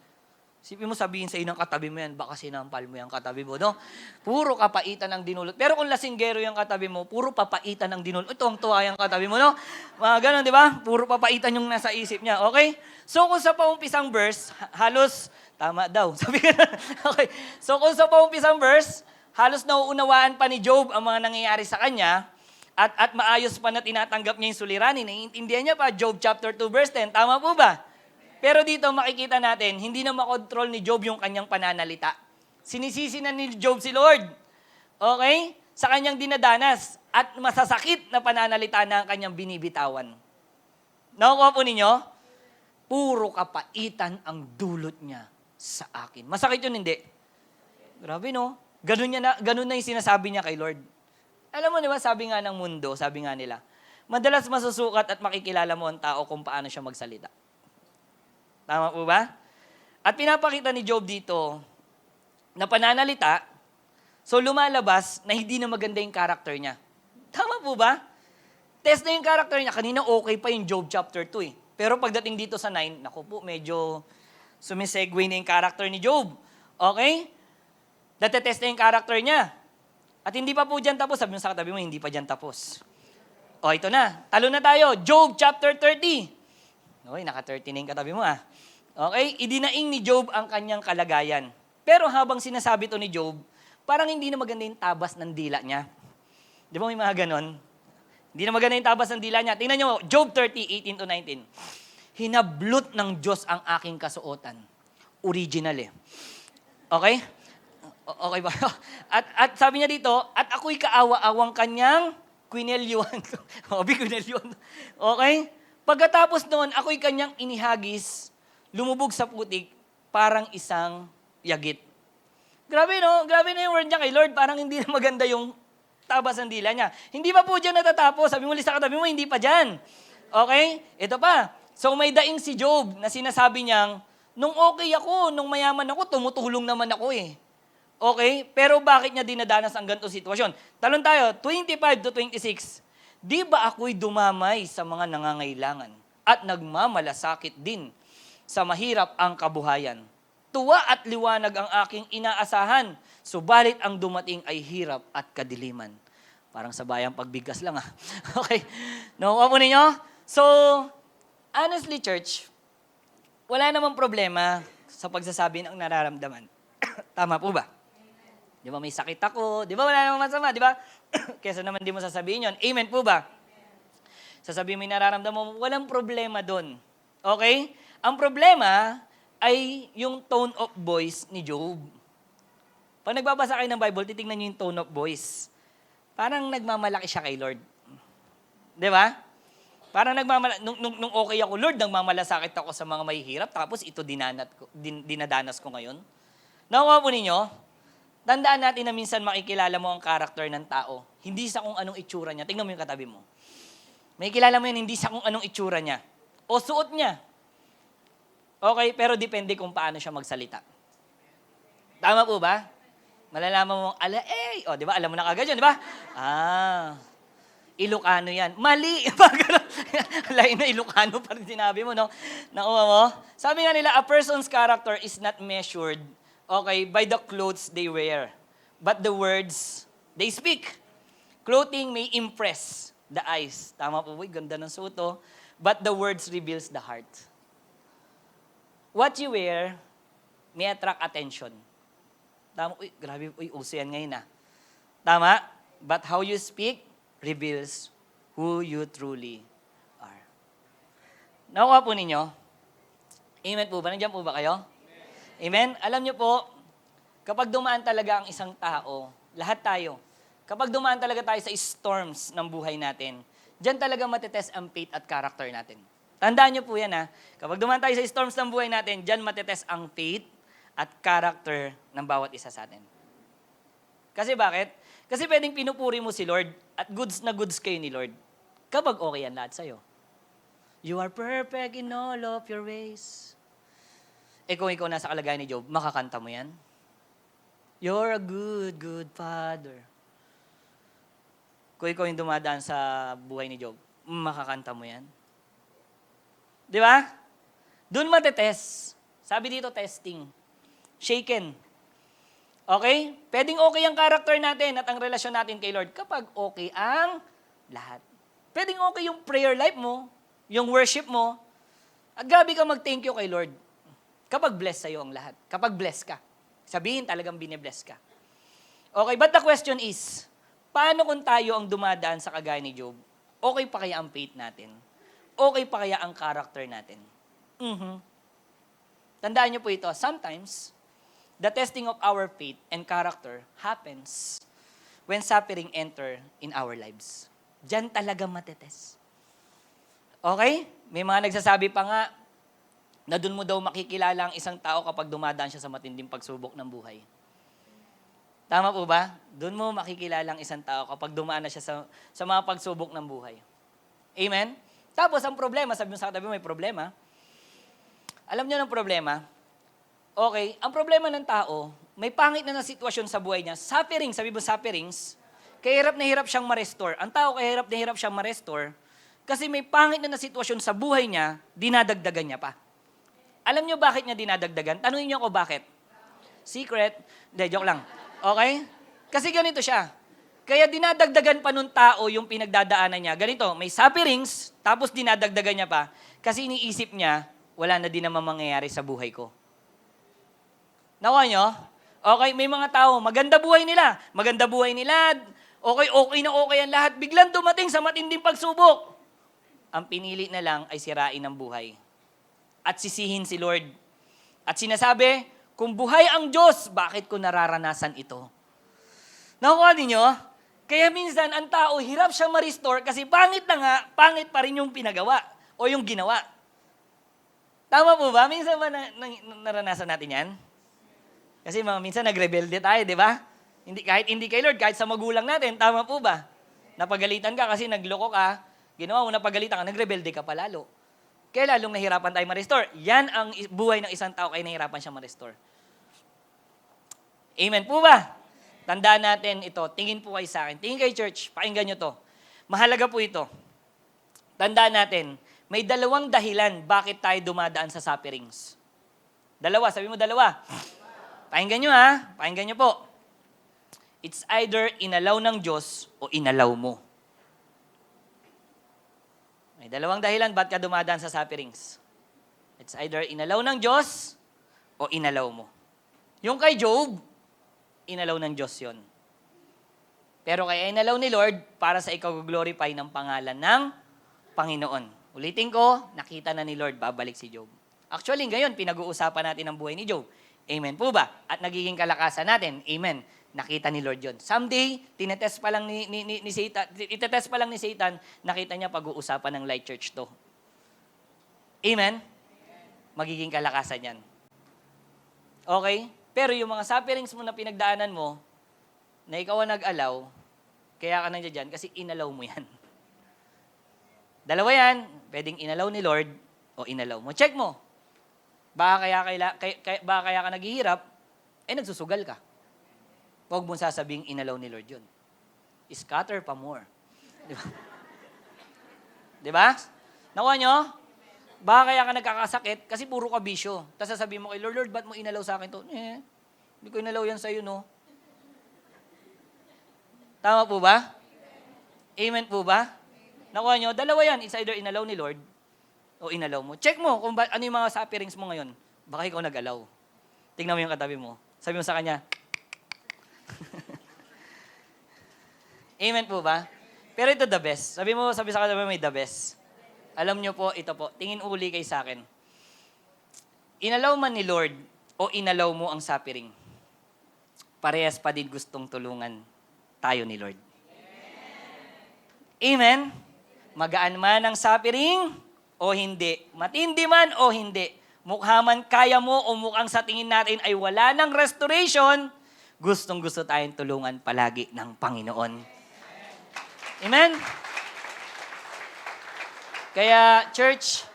F: Sipin mo sabihin sa inang katabi mo yan, baka sinampal mo yung katabi mo, no? Puro kapaitan ang dinulot. Pero kung lasinggero yung katabi mo, puro papaitan ang dinulot. Ito ang tuwa yung katabi mo, no? Mga ganun, di ba? Puro papaitan yung nasa isip niya, okay? So kung sa paumpisang verse, halos, tama daw, sabi ka na, okay. So kung sa paumpisang verse, halos nauunawaan pa ni Job ang mga nangyayari sa kanya, at maayos pa na tinatanggap niya yung suliranin. Naiintindihan niya pa, Job chapter 2 verse 10, tama po ba? Pero dito makikita natin, hindi na makontrol ni Job yung kanyang pananalita. Sinisisi na ni Job si Lord. Okay? Sa kanyang dinadanas. At masasakit na pananalita na ang kanyang binibitawan. Nakukuha po ninyo? Puro kapaitan ang dulot niya sa akin. Masakit yun, hindi? Grabe, no? Ganun na yung sinasabi niya kay Lord. Alam mo, di ba, sabi nga ng mundo, sabi nga nila, madalas masusukat at makikilala mo ang tao kung paano siya magsalita. Tama po ba? At pinapakita ni Job dito na pananalita, so lumalabas na hindi na maganda yung character niya. Tama po ba? Test na yung character niya. Kanina okay pa yung Job chapter 2 eh. Pero pagdating dito sa 9, naku po, medyo sumisegue na yung character ni Job. Okay? Natetest na yung character niya. At hindi pa po dyan tapos. Sabi mo sa katabi mo, hindi pa dyan tapos. O, ito na. Talo na tayo. Job chapter 30. Okay, naka-30 na yung katabi mo ah. Okay, idinaing ni Job ang kanyang kalagayan. Pero habang sinasabi to ni Job, parang hindi na maganda yung tabas ng dila niya. Di ba may mga ganon? Hindi na maganda yung tabas ng dila niya. Tingnan nyo, Job 30, 18 to 19. Hinablot ng Diyos ang aking kasuotan. Original eh. Okay? Okay ba? At sabi niya dito, at ako'y kaawa-awang kanyang kwinelyuan. Kwinelyuan. Okay? Pagkatapos noon, ako'y kanyang inihagis, lumubog sa putik, parang isang yagit. Grabe no? Grabe na yung word niya kay Lord. Parang hindi na maganda yung tabas ng dila niya. Hindi pa po dyan natatapos. Sabi mo, sa katabi mo, hindi pa dyan. Okay? Ito pa. So may daing si Job na sinasabi niyang, nung okay ako, nung mayaman ako, tumutulong naman ako eh. Okay? Pero bakit niya dinadanas ang ganitong sitwasyon? Talon tayo, 25 to 26. Di ba ako'y dumamay sa mga nangangailangan at nagmamalasakit din sa mahirap ang kabuhayan? Tuwa at liwanag ang aking inaasahan, subalit ang dumating ay hirap at kadiliman. Parang sa bayang pagbigkas lang ah. Okay? Nakuha po ninyo? So, honestly church, wala namang problema sa pagsasabi ng nararamdaman. Tama po ba? Di ba may sakit ako? Di ba wala namang masama? Di ba? Kesa naman di mo sasabihin yun. Amen po ba? Sasabihin mo yung nararamdaman mo, walang problema doon. Okay? Ang problema ay yung tone of voice ni Job. Pag nagbabasa kayo ng Bible, titingnan nyo yung tone of voice. Parang nagmamalaki siya kay Lord. Di ba? Parang nung okay ako, Lord, nagmamalasakit ako sa mga mahihirap, tapos ito dinadanas ko ngayon. Nakuha po ninyo? Tandaan natin na minsan makikilala mo ang karakter ng tao. Hindi sa kung anong itsura niya. Tingnan mo yung katabi mo. May kilala mo yan, hindi sa kung anong itsura niya. O suot niya. Okay, pero depende kung paano siya magsalita. Tama po ba? Malalaman mo, o, di ba? Alam mo na kagad yun, di ba? Ilocano yan. Mali! Lain na Ilocano pa rin sinabi mo, no? Nakuha mo? Sabi nga nila, a person's character is not measured, okay, by the clothes they wear, but the words they speak. Clothing may impress the eyes. Tama po, uy, ganda ng suot, oh. But the words reveals the heart. What you wear may attract attention. Tama, uy, grabe, uy, uso yan ngayon, ah. Tama? But how you speak reveals who you truly are. Nakuha po ninyo? Amen po ba? Nandiyan po ba kayo? Amen? Alam niyo po, kapag dumaan talaga ang isang tao, lahat tayo, kapag dumaan talaga tayo sa storms ng buhay natin, diyan talaga matetest ang faith at character natin. Tandaan niyo po yan, ha? Kapag dumaan tayo sa storms ng buhay natin, diyan matetest ang faith at character ng bawat isa sa atin. Kasi bakit? Kasi pwedeng pinupuri mo si Lord at goods na goods kayo ni Lord kapag okay yan lahat sa'yo. You are perfect in all of your ways. Eh kung ikaw nasa kalagayan ni Job, makakanta mo yan? You're a good, good father. Kung ikaw yung dumadaan sa buhay ni Job, makakanta mo yan? Di ba? Doon matetest. Sabi dito, testing. Shaken. Okay? Pwedeng okay ang character natin at ang relasyon natin kay Lord kapag okay ang lahat. Pwedeng okay yung prayer life mo, yung worship mo, at grabe ka mag-thank you kay Lord kapag bless sa'yo ang lahat. Kapag bless ka. Sabihin talagang bine-bless ka. Okay, but the question is, paano kung tayo ang dumadaan sa kagaya ni Job? Okay pa kaya ang faith natin? Okay pa kaya ang character natin? Tandaan niyo po ito, sometimes, the testing of our faith and character happens when suffering enter in our lives. Diyan talaga matetest. Okay? May mga nagsasabi pa nga na doon mo daw makikilala ang isang tao kapag dumadaan siya sa matinding pagsubok ng buhay. Tama po ba? Doon mo makikilala ang isang tao kapag dumaan na siya sa mga pagsubok ng buhay. Amen? Tapos ang problema, sabi mo sa katabi mo, may problema. Alam niyo ng problema? Okay, ang problema ng tao, may pangit na sitwasyon sa buhay niya. Suffering, sabi mo sufferings, kaya hirap na hirap siyang ma-restore. Ang tao kaya hirap na hirap siyang ma-restore kasi may pangit na sitwasyon sa buhay niya, dinadagdagan niya pa. Alam niyo bakit niya dinadagdagan? Tanungin niyo ako bakit. Secret? Hindi, joke lang. Okay? Kasi ganito siya. Kaya dinadagdagan pa nung tao yung pinagdadaanan niya. Ganito, may sufferings, tapos dinadagdagan niya pa. Kasi iniisip niya, wala na din naman mangyayari sa buhay ko. Nakuha nyo? Okay, may mga tao, maganda buhay nila. Maganda buhay nila. Okay, okay na okay ang lahat. Biglang dumating sa matinding pagsubok. Ang pinili na lang ay sirain ang buhay. At sisihin si Lord. At sinasabi, kung buhay ang Diyos, bakit ko nararanasan ito? Nakuha ninyo? Kaya minsan, ang tao, hirap siyang ma-restore kasi pangit na nga, pangit pa rin yung pinagawa o yung ginawa. Tama po ba? Minsan ba naranasan natin yan? Kasi minsan nagrebelde tayo, di ba? Kahit hindi kay Lord, kahit sa magulang natin, tama po ba? Napagalitan ka kasi nagloko ka, ginawa mo, napagalitan ka, nagrebelde ka palalo. Kaya lalong nahirapan tayo ma-restore. Yan ang buhay ng isang tao, kaya nahirapan siya ma-restore. Amen po ba? Tandaan natin ito. Tingin po kayo sa akin. Tingin kayo, church. Pakinggan nyo to. Mahalaga po ito. Tandaan natin, may dalawang dahilan bakit tayo dumadaan sa sufferings. Dalawa. Sabi mo dalawa. Pakinggan nyo ha. Pakinggan nyo po. It's either inalaw ng Diyos o inalaw mo. May dalawang dahilan bakit ka dumadaan sa sufferings. It's either inalaw ng Diyos o inalaw mo. Yung kay Job, inalaw ng Diyos yun. Pero kaya inalaw ni Lord para sa ikaw-glorify ng pangalan ng Panginoon. Ulitin ko, nakita na ni Lord, babalik si Job. Actually, ngayon, pinag-uusapan natin ang buhay ni Job. Amen po ba? At nagiging kalakasan natin. Amen. Nakita ni Lord yun. Someday, itetest pa lang ni Satan, nakita niya pag-uusapan ng Light Church to. Amen? Magiging kalakasan yan. Okay? Pero yung mga sufferings mo na pinagdaanan mo, na ikaw ang nag-alaw, kaya ka nandiyan dyan kasi inalaw mo yan. Dalawa yan, pwedeng inalaw ni Lord o inalaw mo. Check mo. Baka kaya ka naghihirap, nagsusugal ka. Huwag mong sasabing inalaw ni Lord yun. Scatter pa more. Di ba? Di ba? Nakuha nyo? Baka kaya ka nagkakasakit kasi puro ka bisyo. Tapos sasabihin mo kay Lord, Lord, ba't mo inalaw sa akin to? Hindi ko inalaw yan sa'yo, no? Tama po ba? Amen po ba? Nakuha nyo? Dalawa yan. It's either inalaw ni Lord o inalaw mo. Check mo kung ano yung mga sufferings mo ngayon. Baka ikaw nag-alaw. Tingnan mo yung katabi mo. Sabi mo sa kanya, Amen po ba? Pero ito the best. Sabi sa katabi mo, may the best. Alam nyo po, ito po, tingin uli kay sa akin. Inalaw man ni Lord o inalaw mo ang suffering, parehas pa din gustong tulungan tayo ni Lord. Amen? Magaan man ang suffering o hindi, matindi man o hindi, mukha man kaya mo o mukhang sa tingin natin ay wala ng restoration, gustong-gusto tayong tulungan palagi ng Panginoon. Amen? Kaya, church,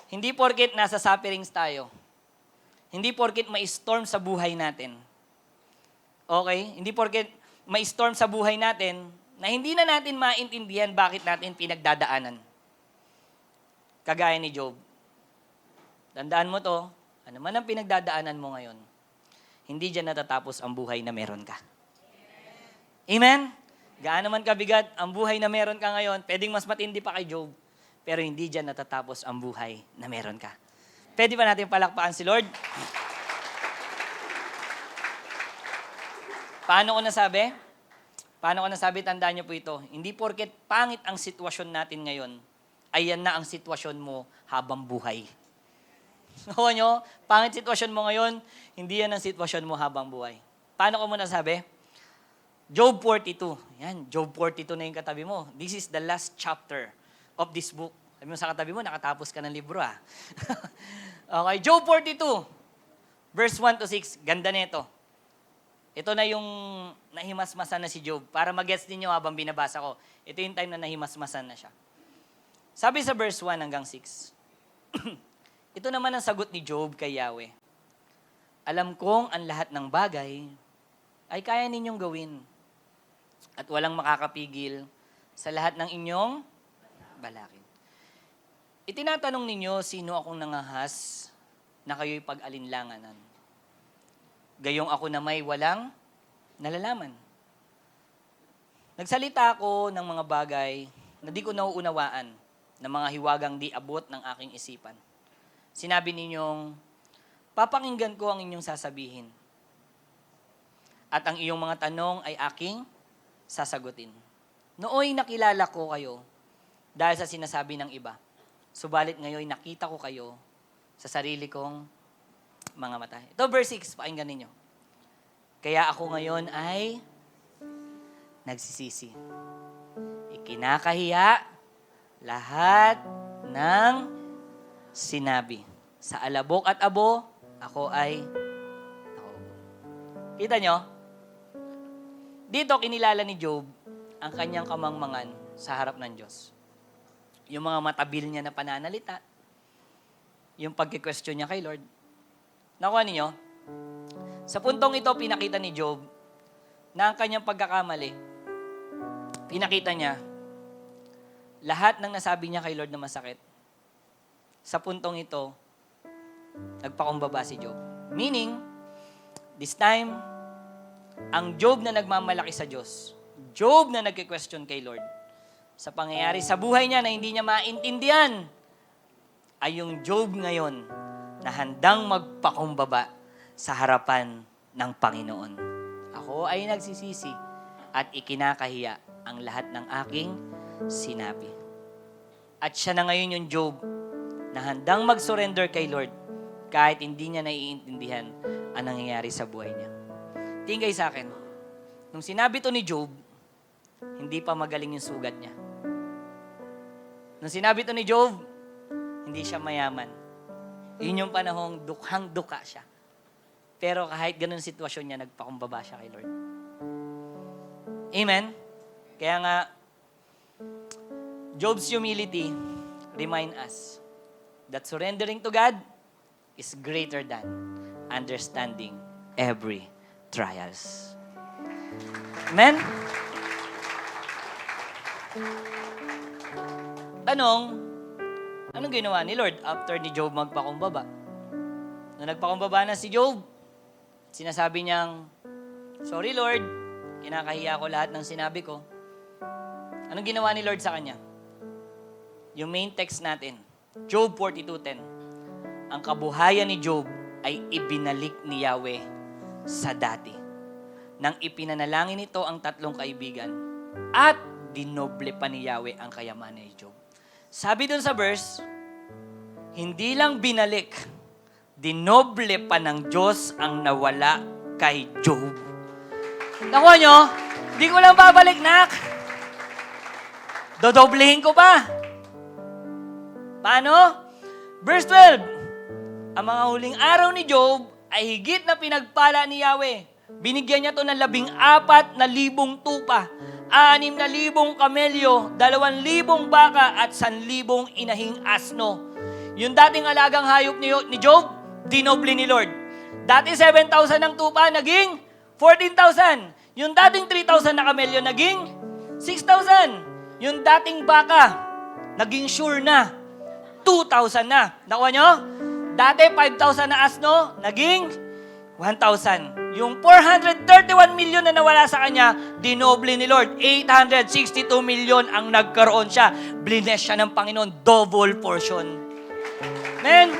F: hindi porket nasa sufferings tayo, hindi porket may storm sa buhay natin, okay? Hindi porket may storm sa buhay natin na hindi na natin maintindihan bakit natin pinagdadaanan. Kagaya ni Job. Tandaan mo to, ano man ang pinagdadaanan mo ngayon, hindi dyan natatapos ang buhay na meron ka. Amen? Gaano man kabigat ang buhay na meron ka ngayon, pwedeng mas matindi pa kay Job, pero hindi dyan natatapos ang buhay na meron ka. Pwede ba natin palakpakan si Lord? Paano ko nasabi? Tandaan niyo po ito. Hindi porket pangit ang sitwasyon natin ngayon, ay yan na ang sitwasyon mo habang buhay. Nakuha nyo? Pangit sitwasyon mo ngayon, hindi yan ang sitwasyon mo habang buhay. Paano ko muna sabi? Job 42. Yan, Job 42 na yung katabi mo. This is the last chapter of this book. Sabi mo sa katabi mo, nakatapos ka ng libro ah. Okay, Job 42, verse 1 to 6. Ganda nito. Ito na yung nahimasmasan na si Job. Para mag-gets ninyo habang binabasa ko. Ito yung time na nahimasmasan na siya. Sabi sa verse 1 hanggang 6. Ito naman ang sagot ni Job kay Yahweh. Alam kong ang lahat ng bagay ay kaya ninyong gawin. At walang makakapigil sa lahat ng inyong balakin. Itinatanong ninyo, sino akong nangahas na kayo'y pag-alinlanganan? Gayong ako na may walang nalalaman. Nagsalita ako ng mga bagay na di ko nauunawaan, ng mga hiwagang di abot ng aking isipan. Sinabi ninyong, papakinggan ko ang inyong sasabihin. At ang iyong mga tanong ay aking sasagutin. Nooy nakilala ko kayo dahil sa sinasabi ng iba. Subalit ngayon nakita ko kayo sa sarili kong mga mata. Ito verse 6, pakinggan ninyo. Kaya ako ngayon ay nagsisisi. Ikinakahiya lahat ng sinabi. Sa alabok at abo, ako ay nakaupo. Kita nyo? Dito kinilala ni Job ang kanyang kamangmangan sa harap ng Diyos. Yung mga matabil niya na pananalita, yung pagki-question niya kay Lord. Nakuha ninyo? Sa puntong ito, pinakita ni Job na ang kanyang pagkakamali, pinakita niya lahat ng nasabi niya kay Lord na masakit. Sa puntong ito, nagpakumbaba si Job. Meaning, this time, ang Job na nagmamalaki sa Diyos, Job na nagki-question kay Lord, sa pangyayari sa buhay niya na hindi niya maintindihan, ay yung Job ngayon na handang magpakumbaba sa harapan ng Panginoon. Ako ay nagsisisi at ikinakahiya ang lahat ng aking sinabi. At siya na ngayon yung Job na handang mag-surrender kay Lord kahit hindi niya naiintindihan ang nangyayari sa buhay niya. Tingin kayo sa akin, nung sinabi to ni Job, hindi pa magaling yung sugat niya. Nung sinabi to ni Job, hindi siya mayaman. Yun yung panahong dukhang-duka siya. Pero kahit ganun sitwasyon niya, nagpakumbaba siya kay Lord. Amen? Kaya nga, Job's humility remind us that surrendering to God is greater than understanding every trials. Amen? Tanong, anong ginawa ni Lord after ni Job magpakumbaba? Nung nagpakumbaba na si Job, sinasabi niyang, sorry Lord, kinakahiya ko lahat ng sinabi ko. Anong ginawa ni Lord sa kanya? Yung main text natin, Job 42:10. Ang kabuhayan ni Job ay ibinalik ni Yahweh sa dati. Nang ipinanalangin ito ang tatlong kaibigan at dinoble pa ni Yahweh ang kayamanan ni Job. Sabi dun sa verse, hindi lang binalik, dinoble pa ng Diyos ang nawala kay Job. Nakuha nyo? Di ko lang babalik, nak. Dodoblehin ko pa. Paano? Verse 12. Ang mga huling araw ni Job ay higit na pinagpala ni Yahweh. Binigyan niya to ng 14,000 tupa, 6,000 kamelyo, 2,000 baka at 1,000 inahing asno. Yung dating alagang hayop ni Job, dinoble ni Lord. Dati 7,000 ang tupa, naging 14,000. Yung dating 3,000 na kamelyo, naging 6,000. Yung dating baka, naging sure na 2,000 na. Nakuha nyo? Dati 5,000 na asno, naging 1,000. Yung 431 million na nawala sa kanya, dinoble ni Lord. 862 million ang nagkaroon siya. Blines siya ng Panginoon, double portion. Amen?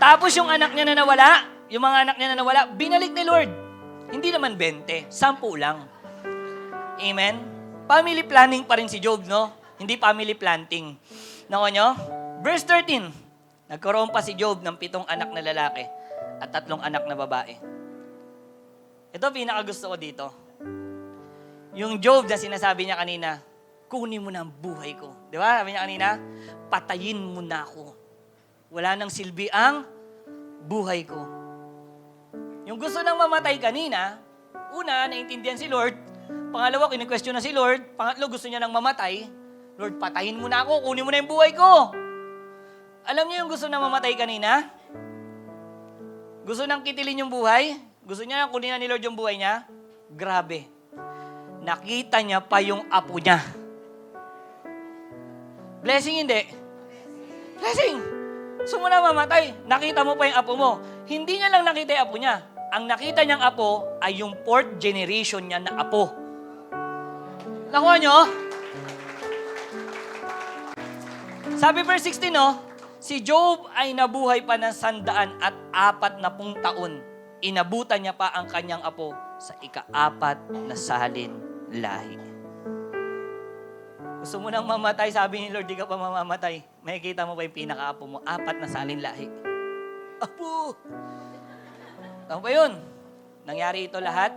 F: Tapos yung anak niya na nawala, yung mga anak niya na nawala, binalik ni Lord. Hindi naman 20, 10 lang. Amen? Family planning pa rin si Job, no? Hindi family planting. Nakuha nyo? Verse 13. Nagkaroon pa si Job ng 7 anak na lalaki at 3 anak na babae. Ito pinakagusto ko dito. Yung Job na sinasabi niya kanina, kunin mo na ang buhay ko. Di ba? Sabi niya kanina, patayin mo na ako. Wala nang silbi ang buhay ko. Yung gusto nang mamatay kanina, una, naintindihan si Lord. Pangalawa, kini-question na si Lord. Pangatlo, gusto niya nang mamatay. Lord, patayin mo na ako, kunin mo na yung buhay ko. Alam niyo yung gusto nang mamatay kanina? Gusto nang kitilin yung buhay? Gusto niya nang kunin na ni Lord yung buhay niya? Grabe. Nakita niya pa yung apo niya. Blessing hindi? Blessing. Gusto mo na mamatay, nakita mo pa yung apo mo. Hindi niya lang nakita yung apo niya. Ang nakita niyang apo ay yung 4th generation niya na apo. Nakuha niyo? Sabi verse 16, no? Si Job ay nabuhay pa ng 140 taon. Inabutan niya pa ang kanyang apo sa ika-4 na salin lahi. Gusto mo nang mamatay, sabi ni Lord, di ka pa mamamatay. Makikita mo pa yung pinaka-apo mo, 4 na salin lahi. Apo! Ano ba yun? Nangyari ito lahat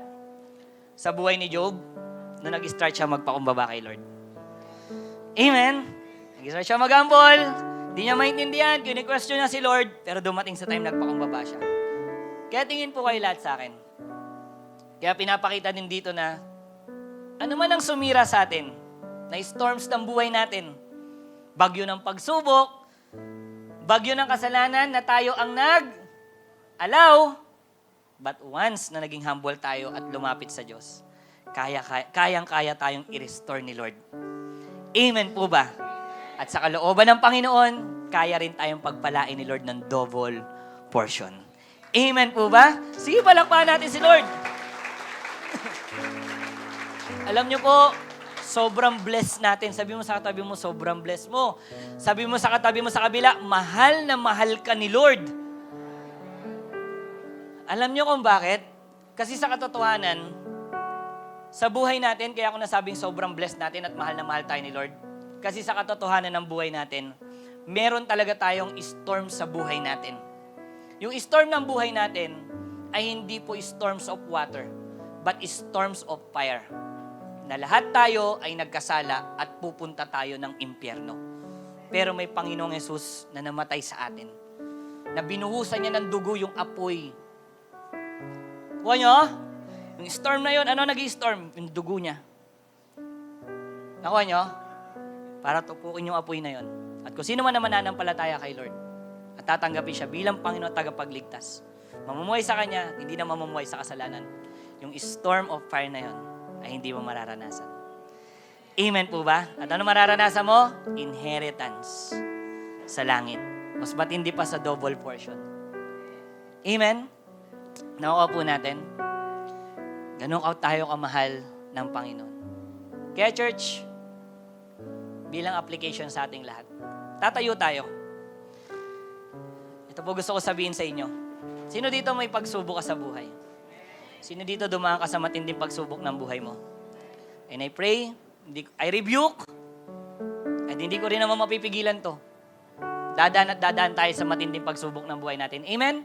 F: sa buhay ni Job na nag-start siya magpakumbaba kay Lord. Amen? Nag-start siya mag-humble, di niya maintindihan, kini-question niya si Lord, pero dumating sa time nagpakumbaba siya. Kaya tingin po kayo lahat sa akin. Kaya pinapakita din dito na ano man ang sumira sa atin, na storms ng buhay natin, bagyo ng pagsubok, bagyo ng kasalanan na tayo ang nag-allow, but once na naging humble tayo at lumapit sa Diyos, kayang-kaya tayong i-restore ni Lord. Amen po ba? At sa kalooban ng Panginoon, kaya rin tayong pagpalain ni Lord ng double portion. Amen po ba? Sige, palakpakan natin si Lord. Alam niyo po, sobrang blessed natin. Sabi mo sa katabi mo, sobrang blessed mo. Sabi mo sa katabi mo sa kabila, mahal na mahal ka ni Lord. Alam niyo kung bakit? Kasi sa katotohanan, sa buhay natin, kaya ako nasabing sobrang blessed natin at mahal na mahal tayo ni Lord. Kasi sa katotohanan ng buhay natin, meron talaga tayong storm sa buhay natin. Yung storm ng buhay natin ay hindi po storms of water, but storms of fire. Na lahat tayo ay nagkasala at pupunta tayo ng impyerno. Pero may Panginoong Yesus na namatay sa atin. Na binuhusan niya ng dugo yung apoy. Kuha nyo? Yung storm na yun, ano nag-i-storm? Yung dugo niya. Nakuha nyo? Para tupukin yung apoy na yun. At kung sino man na mananampalataya kay Lord, at tatanggapin siya bilang Panginoon at tagapagligtas, mamumuhay sa Kanya, hindi na mamumuhay sa kasalanan. Yung storm of fire na yun, ay hindi mo mararanasan. Amen po ba? At ano mararanasan mo? Inheritance sa langit. Mas matindi pa sa double portion. Amen? Nakuha po natin. Ganun tayo kamahal ng Panginoon. Kaya church, bilang application sa ating lahat, tatayo tayo. Ito po gusto ko sabihin sa inyo. Sino dito may pagsubok ka sa buhay? Sino dito dumaan ka sa matinding pagsubok ng buhay mo? And I pray, I rebuke, at hindi ko rin naman mapipigilan to. Dadaan at dadaan tayo sa matinding pagsubok ng buhay natin. Amen?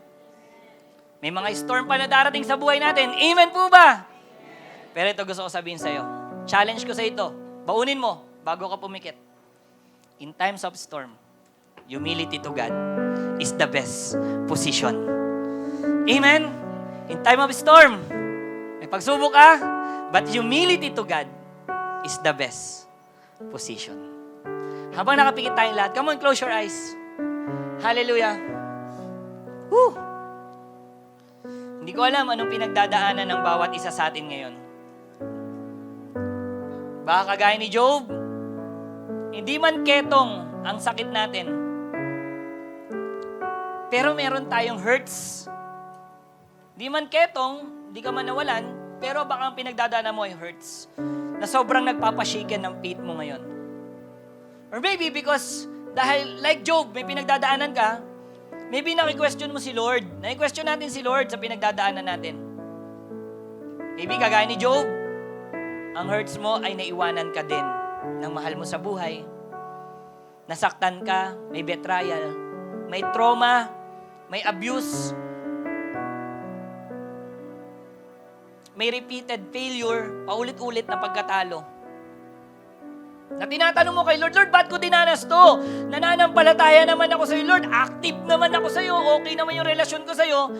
F: May mga storm pa na darating sa buhay natin. Amen po ba? Pero ito gusto ko sabihin sa'yo. Challenge ko sa ito. Baunin mo bago ka pumikit. In times of storm, humility to God is the best position. Amen? In time of storm, may pagsubok ka, but humility to God is the best position. Habang nakapikit tayong lahat, come on, close your eyes. Hallelujah. Woo! Hindi ko alam anong pinagdadaanan ng bawat isa sa atin ngayon. Baka kagaya ni Job, hindi man ketong ang sakit natin. Pero meron tayong hurts. Hindi man ketong, hindi ka man nawalan, pero baka ang pinagdadaanan mo ay hurts. Na sobrang nagpapashiken ng faith mo ngayon. Or maybe because, dahil like Job, may pinagdadaanan ka, maybe naki-question mo si Lord. Naki-question natin si Lord sa pinagdadaanan natin. Maybe kagaya ni Job, ang hurts mo ay naiwanan ka din ng mahal mo sa buhay. Nasaktan ka, may betrayal, may trauma, may abuse, may repeated failure, paulit-ulit na pagkatalo. Na tinatanong mo kay Lord, Lord, ba't ko dinanas to? Nananampalataya naman ako sa'yo, Lord. Active naman ako sa'yo. Okay naman yung relasyon ko sa'yo.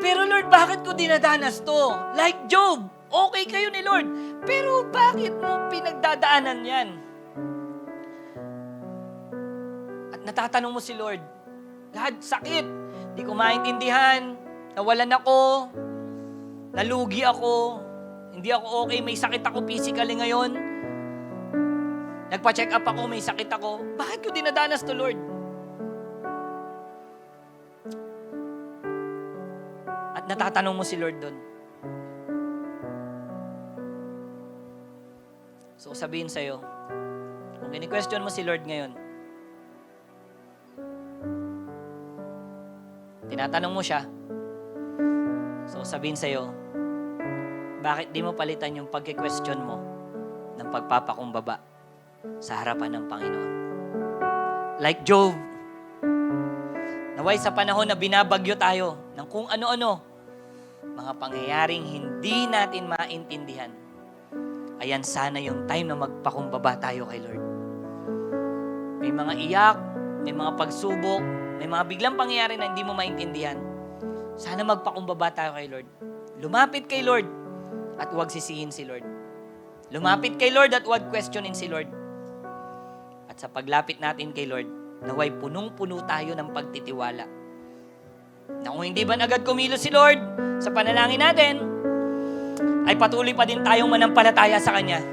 F: Pero Lord, bakit ko dinadanas to? Like Job, okay kayo ni Lord. Pero bakit mo pinagdadaanan yan? At natatanong mo si Lord, God, sakit. Di ko maintindihan. Nawalan ako. Nalugi ako. Hindi ako okay. May sakit ako physically ngayon. Nagpa-check up ako, may sakit ako. Bakit ko dinadanas to, Lord? At natatanong mo si Lord doon. So sabihin sa'yo, kung kini-question mo si Lord ngayon, tinatanong mo siya, so sabihin sa'yo, bakit di mo palitan yung pagki-question mo ng pagpapakumbaba sa harapan ng Panginoon? Like Job, naway sa panahon na binabagyo tayo ng kung ano-ano, mga pangyayaring hindi natin maintindihan, ayan sana yung time na magpakumbaba tayo kay Lord. May mga iyak, may mga pagsubok, may mga biglang pangyayari na hindi mo maintindihan. Sana magpakumbaba tayo kay Lord. Lumapit kay Lord at huwag sisihin si Lord. Lumapit kay Lord at huwag questionin si Lord. At sa paglapit natin kay Lord, naway punong-puno tayo ng pagtitiwala. Na kung hindi ba agad kumilos si Lord sa panalangin natin, ay patuloy pa din tayong manampalataya sa Kanya.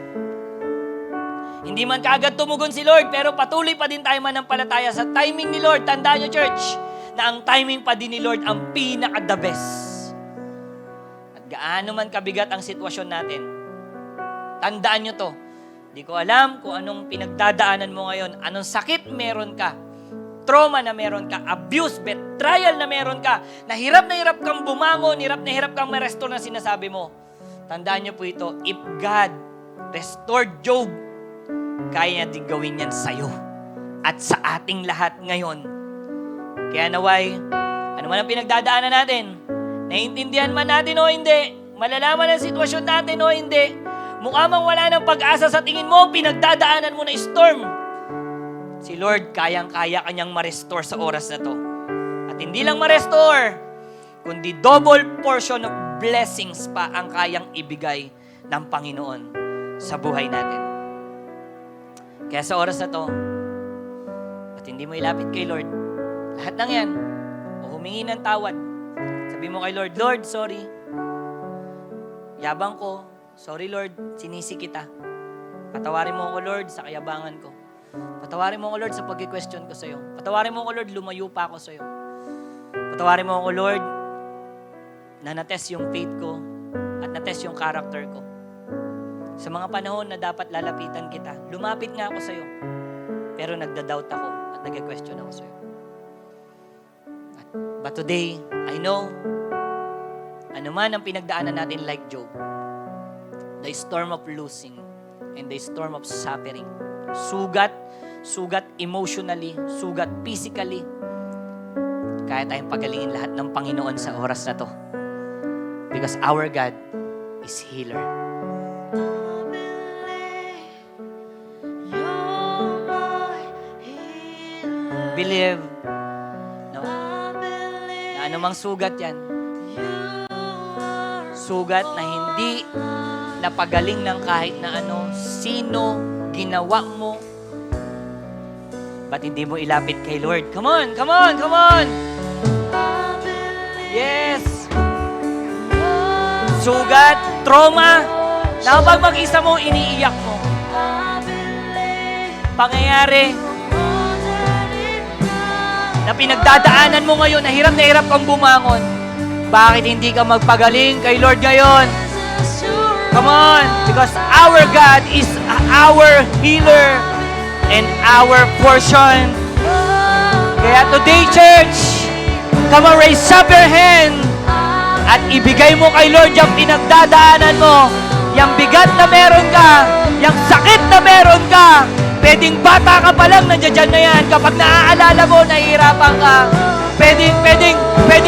F: Hindi man kaagad tumugon si Lord, pero patuloy pa din tayong manampalataya sa timing ni Lord. Tandaan nyo, church, na ang timing pa din ni Lord ang pinaka-the best. At gaano man kabigat ang sitwasyon natin, tandaan nyo to. Di ko alam kung anong pinagdadaanan mo ngayon, anong sakit meron ka, trauma na meron ka, abuse, betrayal na meron ka, na hirap kang bumangon, hirap kang ma-restore na sinasabi mo. Tandaan nyo po ito, if God restored Job, kaya niya din gawin yan sa'yo at sa ating lahat ngayon. Kaya naway, ano man ang pinagdadaanan natin, naiintindihan man natin o hindi, malalaman ang sitwasyon natin o hindi, mukha mang wala ng pag-asa sa tingin mo, pinagdadaanan mo na storm. Si Lord, kayang-kaya kanyang ma-restore sa oras na to. At hindi lang ma-restore, kundi double portion of blessings pa ang kayang ibigay ng Panginoon sa buhay natin. Kaya sa oras na to, at hindi mo ilapit kay Lord, lahat ng yan, o humingi ng tawad. Sabi mo kay Lord, Lord, sorry. Yabang ko. Sorry Lord, sinisi kita. Patawarin mo ako, Lord, sa kayabangan ko. Patawarin mo ako, Lord, sa pag-question ko sa'yo. Patawarin mo ako, Lord, lumayo pa ako sa'yo. Patawarin mo ako, Lord, na natest yung faith ko at natest yung character ko. Sa mga panahon na dapat lalapitan kita, lumapit nga ako sa'yo. Pero nagda-doubt ako at nag-question ako sa'yo. But today, I know, ano man ang pinagdaanan natin like Job, the storm of losing and the storm of suffering, sugat emotionally, sugat physically, kaya tayong pagalingin lahat ng Panginoon sa oras na to. Because our God is healer. Believe na anumang sugat yan, sugat na hindi napagaling ng kahit na ano, sino, ginawa mo, ba't hindi mo ilapit kay Lord? Come on, come on, come on! Yes! Sugat, trauma, na pag mag-isa mo, iniiyak mo. Pangyayari, na pinagdadaanan mo ngayon, na hirap kang bumangon. Bakit hindi ka magpagaling kay Lord ngayon? Come on! Because our God is our healer and our portion. Kaya today, church, come on, raise up your hand at ibigay mo kay Lord yung pinagdadaanan mo, yung bigat na meron ka, yung sakit na meron ka. Pwedeng bata ka pa lang, nandiyan na yan. Kapag naaalala mo, nahihirapan ka. Pwedeng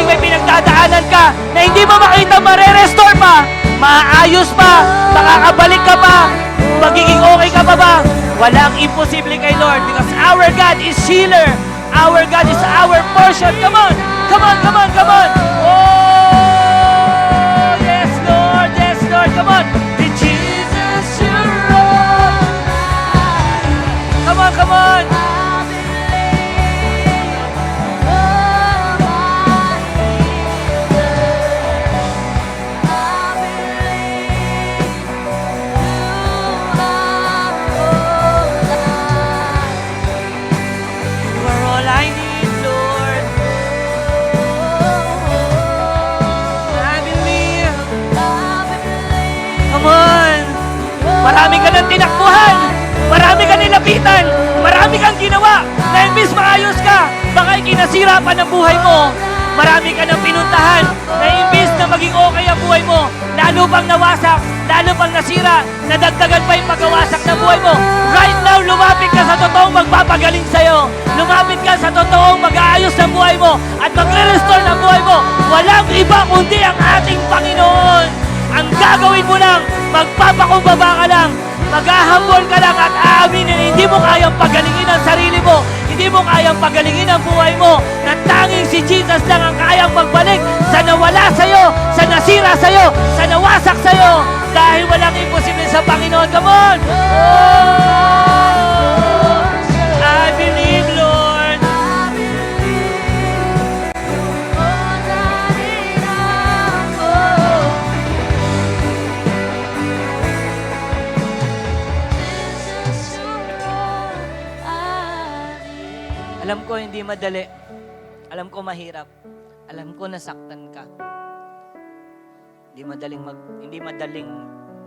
F: may pinagdadaanan ka na hindi mo makita, marerestore pa, maayos pa, makakabalik ka pa, magiging okay ka pa ba? Walang imposible kay Lord because our God is healer. Our God is our portion. Come on! Come on! Come on! Come on! Oh! Yes, Lord! Yes, Lord! Come on! With Jesus, you're all. Come on! Come on! You are all I need, Lord. I believe. Come on. Marami ka ng tinakbuhan. Marami ka nilapitan. Marami kang ginawa. Na imbis maayos ka, baka ikinasira pa ng buhay mo. Marami ka ng pinuntahan. Na imbis na maging okay ang buhay mo, lalo pang nawasak, lalo pang nasira, nadagdagan pa yung pagkawasak ng buhay mo. Right now, lumapit ka sa totoong magpapagaling sa'yo. Lumapit ka sa totoong mag-aayos ng buhay mo at magre-restore ng buhay mo. Walang iba kundi ang ating Panginoon. Ang gagawin mo lang, magpapakumbaba ka lang, mag-ahambol ka lang at aaminin na hindi mo kayang pagalingin ang sarili mo, hindi mo kayang pagalingin ang buhay mo, na tanging si Jesus lang ang kayang magbalik sa nawala sa'yo, sa nasira sa'yo, sa nawasak sa'yo, dahil walang imposible sa Panginoon. Come on! Oh! I believe, Lord. Alam ko hindi madali. Alam ko mahirap. Alam ko nasaktan ka. Hindi madaling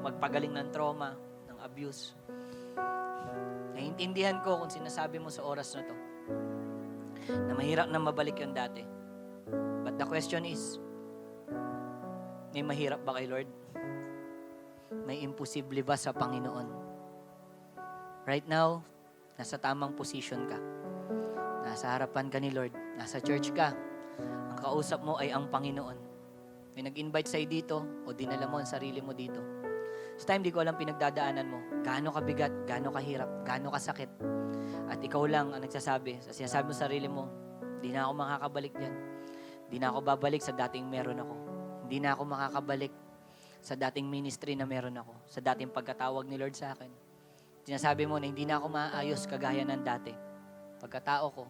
F: magpagaling ng trauma, ng abuse. Naiintindihan ko kung sinasabi mo sa oras na to na mahirap na mabalik yung dati. But the question is, may mahirap ba kay Lord? May imposible ba sa Panginoon? Right now, nasa tamang position ka. Nasa harapan ka ni Lord. Nasa church ka. Ang kausap mo ay ang Panginoon. May nag-invite sa'yo dito o dinala mo ang sarili mo dito. This time, di ko alam pinagdadaanan mo. Gaano kabigat, gaano kahirap, gaano kasakit. At ikaw lang ang nagsasabi. Sa sinasabi mo sa sarili mo, di na ako makakabalik dyan. Di na ako babalik sa dating meron ako. Hindi na ako makakabalik sa dating ministry na meron ako. Sa dating pagkatawag ni Lord sa akin. Sinasabi mo na hindi na ako maayos kagaya ng dati. Pagkatao ko.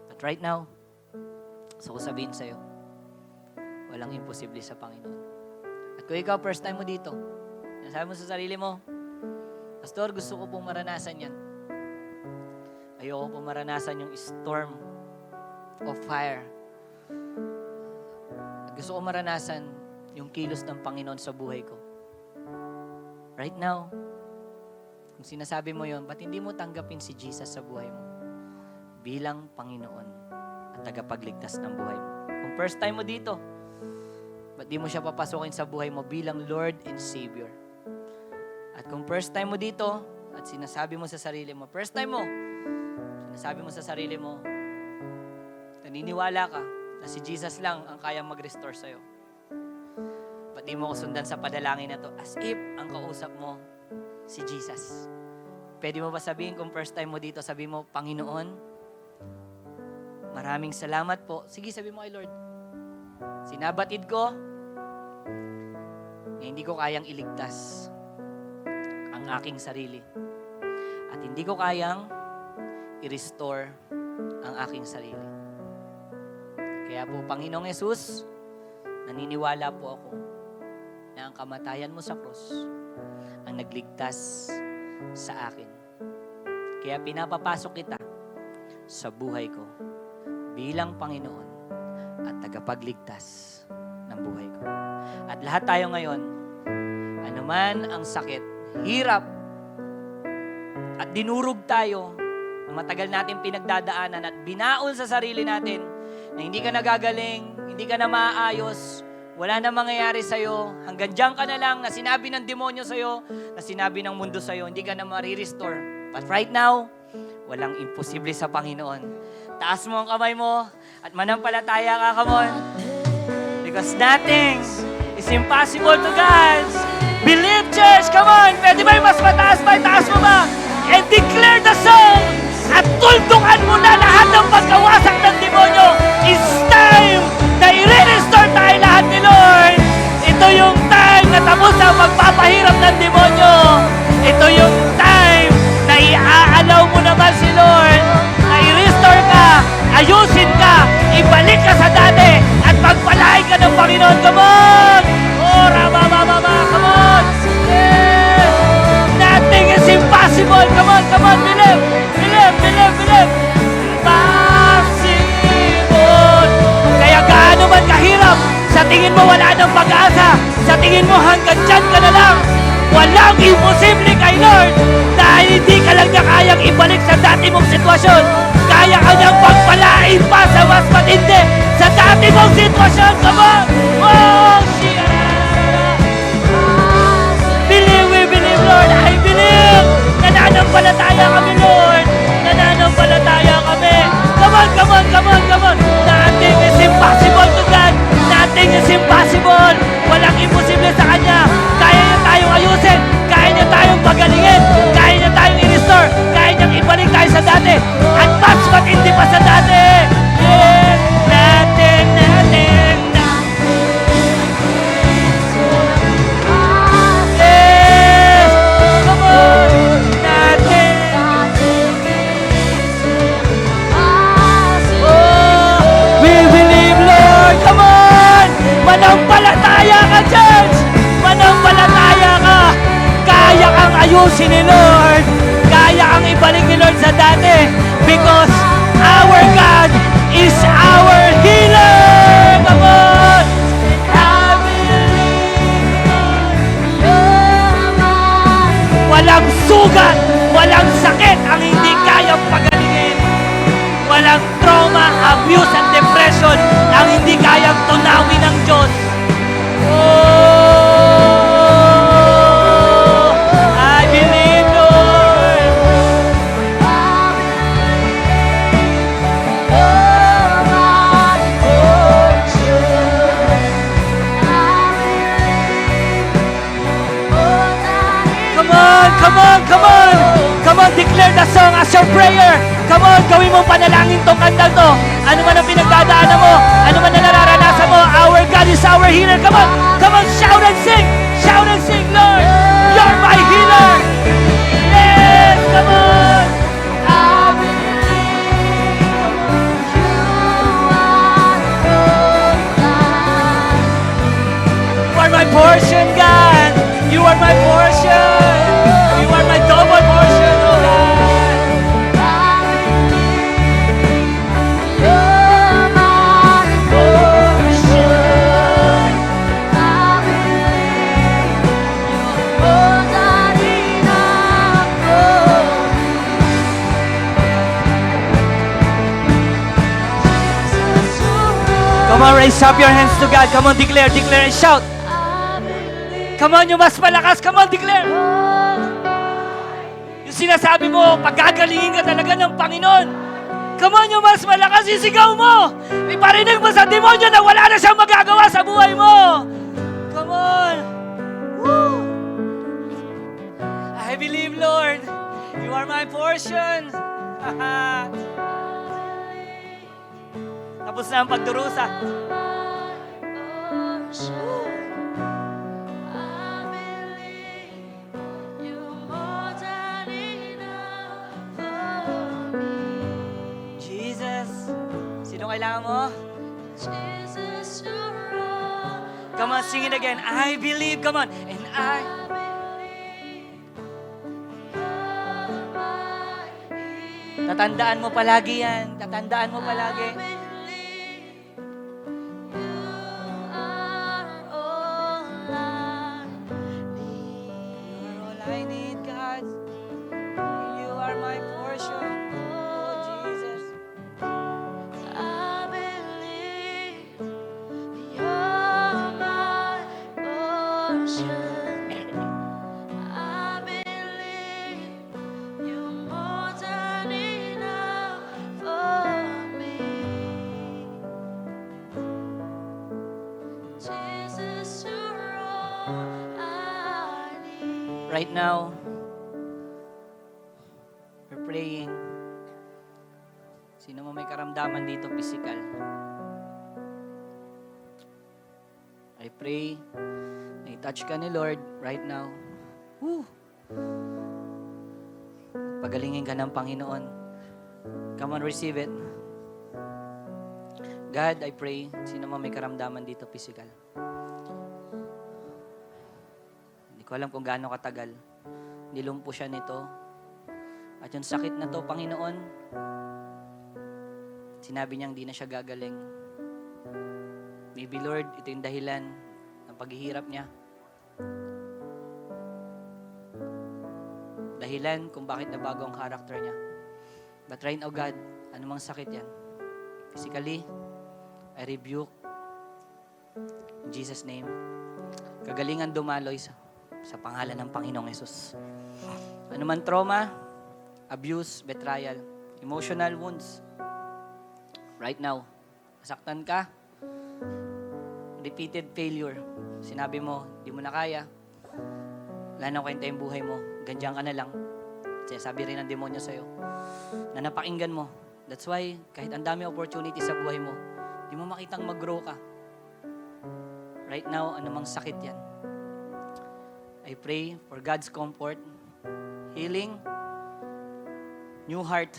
F: But right now, gusto ko sabihin sa'yo, walang imposible sa Panginoon. At kung ikaw, first time mo dito, Sabi mo sa sarili mo, Pastor, gusto ko pong maranasan yan. Ayoko pong maranasan yung storm of fire. Gusto ko maranasan yung kilos ng Panginoon sa buhay ko. Right now, kung sinasabi mo yon, ba't hindi mo tanggapin si Jesus sa buhay mo bilang Panginoon at tagapagligtas ng buhay mo? Kung first time mo dito, ba't di mo siya papasukin sa buhay mo bilang Lord and Savior? At kung first time mo dito, at sinasabi mo sa sarili mo, first time mo, sinasabi mo sa sarili mo, naniniwala ka na si Jesus lang ang kayang mag-restore sa'yo. Ba't di mo ko sundan sa padalangin na to as if ang kausap mo si Jesus? Pwede mo ba sabihin kung first time mo dito, sabi mo, Panginoon, maraming salamat po. Sige, sabi mo kay Lord, sinabatid ko na hindi ko kayang iligtas ang aking sarili. At hindi ko kayang i-restore ang aking sarili. Kaya po, Panginoong Yesus, naniniwala po ako na ang kamatayan mo sa krus ang nagligtas sa akin. Kaya pinapapasok kita sa buhay ko bilang Panginoon at tagapagligtas ng buhay ko. At lahat tayo ngayon, anuman ang sakit, hirap, at dinurog tayo na matagal natin pinagdadaanan at binaon sa sarili natin na hindi ka nagagaling, hindi ka na maaayos, wala na mangyayari sa'yo, hanggang dyan ka na lang na sinabi ng demonyo sa'yo, na sinabi ng mundo sa'yo, hindi ka na marirestore. But right now, walang imposible sa Panginoon. Taas mo ang kamay mo at manampalataya ka, come on. Because nothing is impossible to God. Believe, church, come on. Pwede ba yung mas mataas pa? Taas mo ba? And declare the song at tuldukan mo na lahat ng pagkawasak ng demonyo. It's time na i-restore tayo lahat ni Lord. Ito yung time na tapos ang magpapahirap ng demonyo. Ito yung time na i-aalaw mo naman si Lord na i-restore ka, ayusin ka, ibalik ka sa dati at pagpalain ka ng Panginoon. Come on! Oh, rabababa, come on! Yes! Nothing is impossible. Come on, come on, believe! Believe, believe, believe! Impossible! Kaya gaano man kahirap, sa tingin mo wala ng pag-asa, sa tingin mo hanggang dyan ka na lang, walang imposible kay Lord dahil hindi ka lang niya kayang ibalik sa dati mong sitwasyon. Kaya ka niyang pagpalain pa sa mas matindi sa dati mong sitwasyon. Come on! Oh, believe, we believe, Lord. I believe. Nananampalataya kami, Lord. Nananampalataya kami. Come on, come on, come on, come on. Nothing is impossible to God. Nothing is impossible. Walang imposible sa Kanya. Kaya niya tayong ayusin. Kaya niya tayong pagalingin. Kaya niya tayong i-restore. Kaya niyang ibalik tayo sa dati. At mas matindi pa sa dati. Yes, nothing, nothing, yes, come on, nothing. Oh, we believe, Lord. Come on. Manampalataya ka, church. Manampalataya ka. Kaya kang ayusin ni Lord. Kaya kang ibalik ni Lord sa dati. Because our God is our healer. Come on. I believe. Walang sugat, walang sakit ang hindi kayang pagalingin. Walang trauma, abuse, and depression ang hindi kayang tunawin ng Diyos. Oh, I believe, Lord. Come on, come on, come on. Come on, declare the song as your prayer. Come on, gawin mo panalangin tong kanta to. Ano man ang pinagdadaanan mo, ano man ang nararanasan mo, our God is our healer. Come on, shout and sing. Shout and sing, Lord. You're my healer. Yes, come on. You are my portion, God. You are my portion. Come on, raise up your hands to God. Come on, declare and shout. Come on, yung mas malakas. Come on, declare. Yung sinasabi mo, pagkagalingin ka talaga ng Panginoon. Come on, yung mas malakas, isigaw mo. Iparinig mo sa demonyo na wala na siyang magagawa sa buhay mo. Come on. Woo. I believe, Lord, you are my portion. Tapos na ang pagdurusa. Jesus, sino kailangan mo? Come on, sing it again. I believe, come on. And I tatandaan mo palagi yan. Tatandaan mo palagi. You're all I need, God. You are my portion. Oh, Jesus. Right now, we're praying. Sino mo may karamdaman dito physical? I pray na i-touch ka ni Lord right now. Woo! Pagalingin ka ng Panginoon. Come on, receive it. God, I pray, sino mo may karamdaman dito physical? Hindi ko alam kung gaano katagal. Nilumpo siya nito. At yung sakit na to, Panginoon, sinabi niyang di na siya gagaling. Maybe, Lord, ito yung dahilan ng paghihirap niya. Dahilan kung bakit nabago ang character niya. But right now, God, anumang sakit yan. Physically, I rebuke in Jesus' name. Kagalingan dumaloy sa pangalan ng Panginoong Yesus. Anumang trauma, abuse, betrayal, emotional wounds, right now, nasaktan ka, repeated failure, sinabi mo, di mo na kaya, wala na kwenta yung buhay mo, ganyan ka na lang. Kasi sabi rin ng demonyo sa'yo, na napakinggan mo. That's why, kahit ang dami opportunity sa buhay mo, di mo makitang mag-grow ka. Right now, anumang sakit yan. I pray for God's comfort, healing, new heart,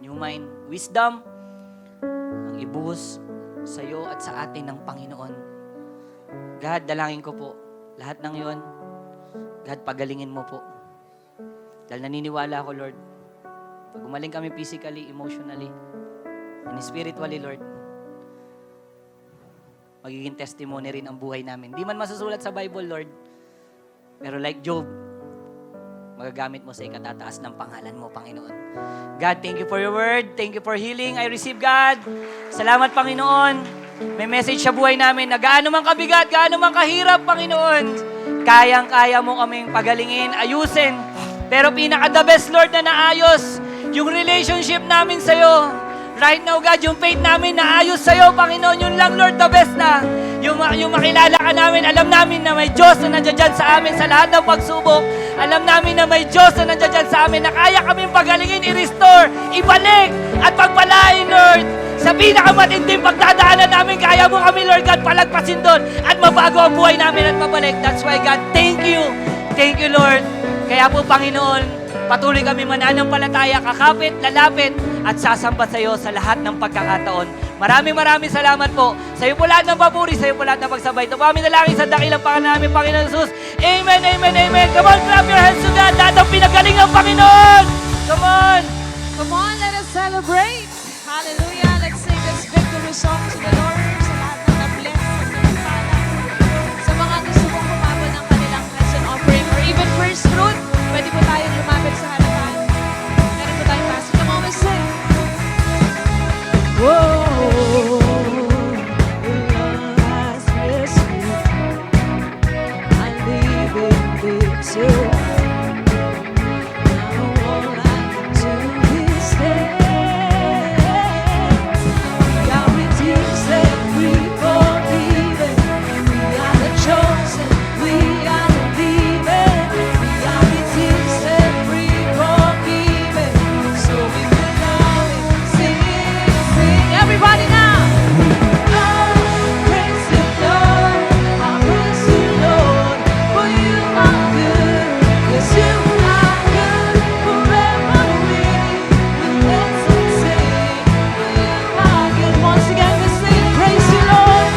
F: new mind, wisdom, ang ibuhos sa iyo at sa atin ng Panginoon. God, dalangin ko po, lahat ng yon, God, pagalingin mo po. Dahil naniniwala ako, Lord, pag gumaling kami physically, emotionally, and spiritually, Lord, magiging testimony rin ang buhay namin. Di man masusulat sa Bible, Lord, pero like Job, magagamit mo sa ikatataas ng pangalan mo, Panginoon. God, thank you for your word. Thank you for healing. I receive, God. Salamat, Panginoon. May message sa buhay namin na gaano man kabigat, gaano man kahirap, Panginoon. Kayang-kaya mo kaming pagalingin, ayusin. Pero pinaka-the best, Lord, na naayos yung relationship namin sa'yo. Right now, God, yung faith namin naayos sa'yo, Panginoon. Yun lang, Lord, the best na. Yung makilala ka namin, alam namin na may Diyos na nandiyan dyan sa amin sa lahat ng pagsubok. Alam namin na may Diyos na nandiyan dyan sa amin na kaya kaming pagalingin, i-restore, ibalik, at pagpalain, Lord. Sa pinakamatinding pagdadaanan namin, kaya mo kami, Lord God, palagpasin doon at mabago ang buhay namin at mabalik. That's why, God, thank you. Thank you, Lord. Kaya po, Panginoon, patuloy kami mananampalataya, kakapit, lalapit, at sasamba sa iyo sa lahat ng pagkakataon. Maraming salamat po. Sa iyo po lahat ng papuri, sa iyo po lahat ng pagsabay. Ito po kami nalangin sa dakilang pangalan namin, Panginoon Jesus. Amen, amen, amen. Come on, clap your hands to God. Lahat ng pinagaling ng Panginoon. Come on.
A: Come on, let us celebrate. Hallelujah. Let's sing this victory song to the Lord sa lahat ng na-bless at nagpala. Sa mga gusto mong kumabot ng kanilang present offering or even first fruit, pwede po tayong lumapit sa harapan. Meron po tayong basket. Come on, we sing.
F: Whoa.
B: all I can do is stand. We are redeemed, set free, forgiven. We are the chosen, we are the living. We are redeemed, set free, forgiven. So we will now sing. Everybody now. Praise the Lord, I praise the Lord, for you are good. Yes, you are good. Forever we will dance and sing. For you are good. Once again we sing. Praise the Lord,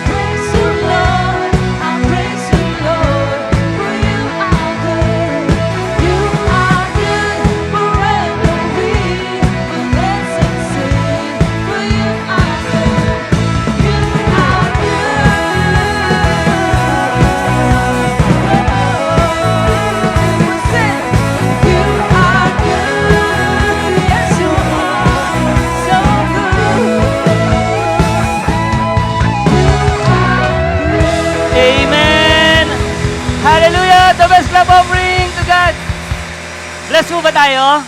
B: praise the Lord, I praise the Lord, for you are good. You are good. Forever we will dance and sing. For you are good. You are
F: Amen! Hallelujah! The best clap offering to God! Bless mo ba tayo?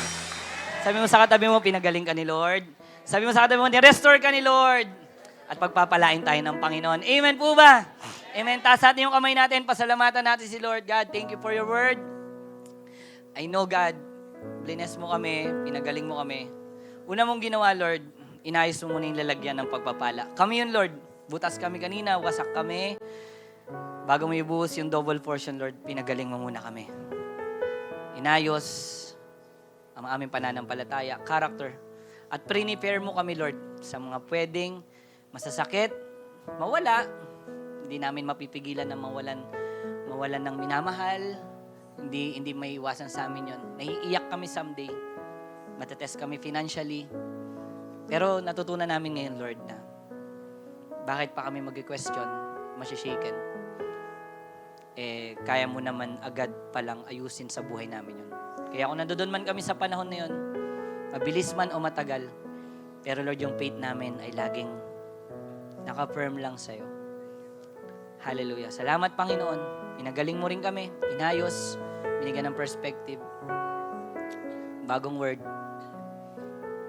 F: Sabi mo sa katabi mo, pinagaling ka ni Lord. Sabi mo sa katabi mo, ni-restore ka ni Lord. At pagpapalain tayo ng Panginoon. Amen po ba? Amen. Taas natin yung kamay natin. Pasalamatan natin si Lord. God, thank you for your word. I know, God, bless mo kami, pinagaling mo kami. Una mong ginawa, Lord, inayos mo muna yung lalagyan ng pagpapala. Kami yun, Lord. Butas kami kanina, wasak kami. Bago mo ibuhos yung double portion, Lord, pinagaling mo muna kami. Inayos ang aming pananampalataya, character. At prepare mo kami, Lord, sa mga pwedeng masasakit, mawala. Hindi namin mapipigilan na mawalan ng minamahal. Hindi may iwasan sa amin yun. Naiiyak kami someday. Matetest kami financially. Pero natutunan namin ngayon, Lord, na bakit pa kami mag-question, masishaken. Kaya mo naman agad palang ayusin sa buhay namin yun. Kaya kung nandoon man kami sa panahon na yun, mabilis man o matagal, pero Lord, yung faith namin ay laging naka-firm lang sa'yo. Hallelujah. Salamat, Panginoon. Pinagaling mo rin kami. Inayos. Binigyan ng perspective. Bagong word.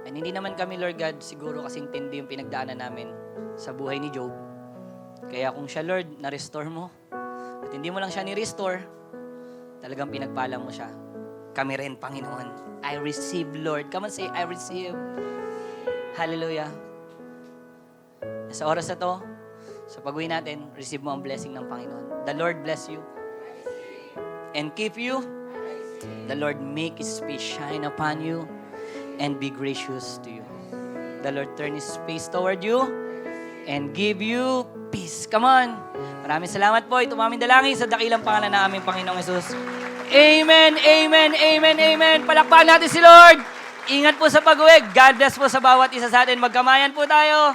F: And hindi naman kami, Lord God, siguro kasing tindi yung pinagdaanan namin sa buhay ni Job. Kaya kung siya, Lord, na-restore mo, at hindi mo lang siya ni-restore, talagang pinagpala mo siya. Kami rin, Panginoon. I receive, Lord. Come on, say, I receive. Hallelujah. Sa oras na to, sa pag-uwi natin, receive mo ang blessing ng Panginoon. The Lord bless you and keep you. The Lord make His face shine upon you and be gracious to you. The Lord turn His face toward you and give you peace. Come on. Maraming salamat po. Ito aming dalangin sa dakilang pangalan ng aming Panginoong Yesus. Amen, amen, amen, amen. Palakpakan natin si Lord. Ingat po sa pag-uwi. God bless po sa bawat isa sa atin. Magkamayan po tayo.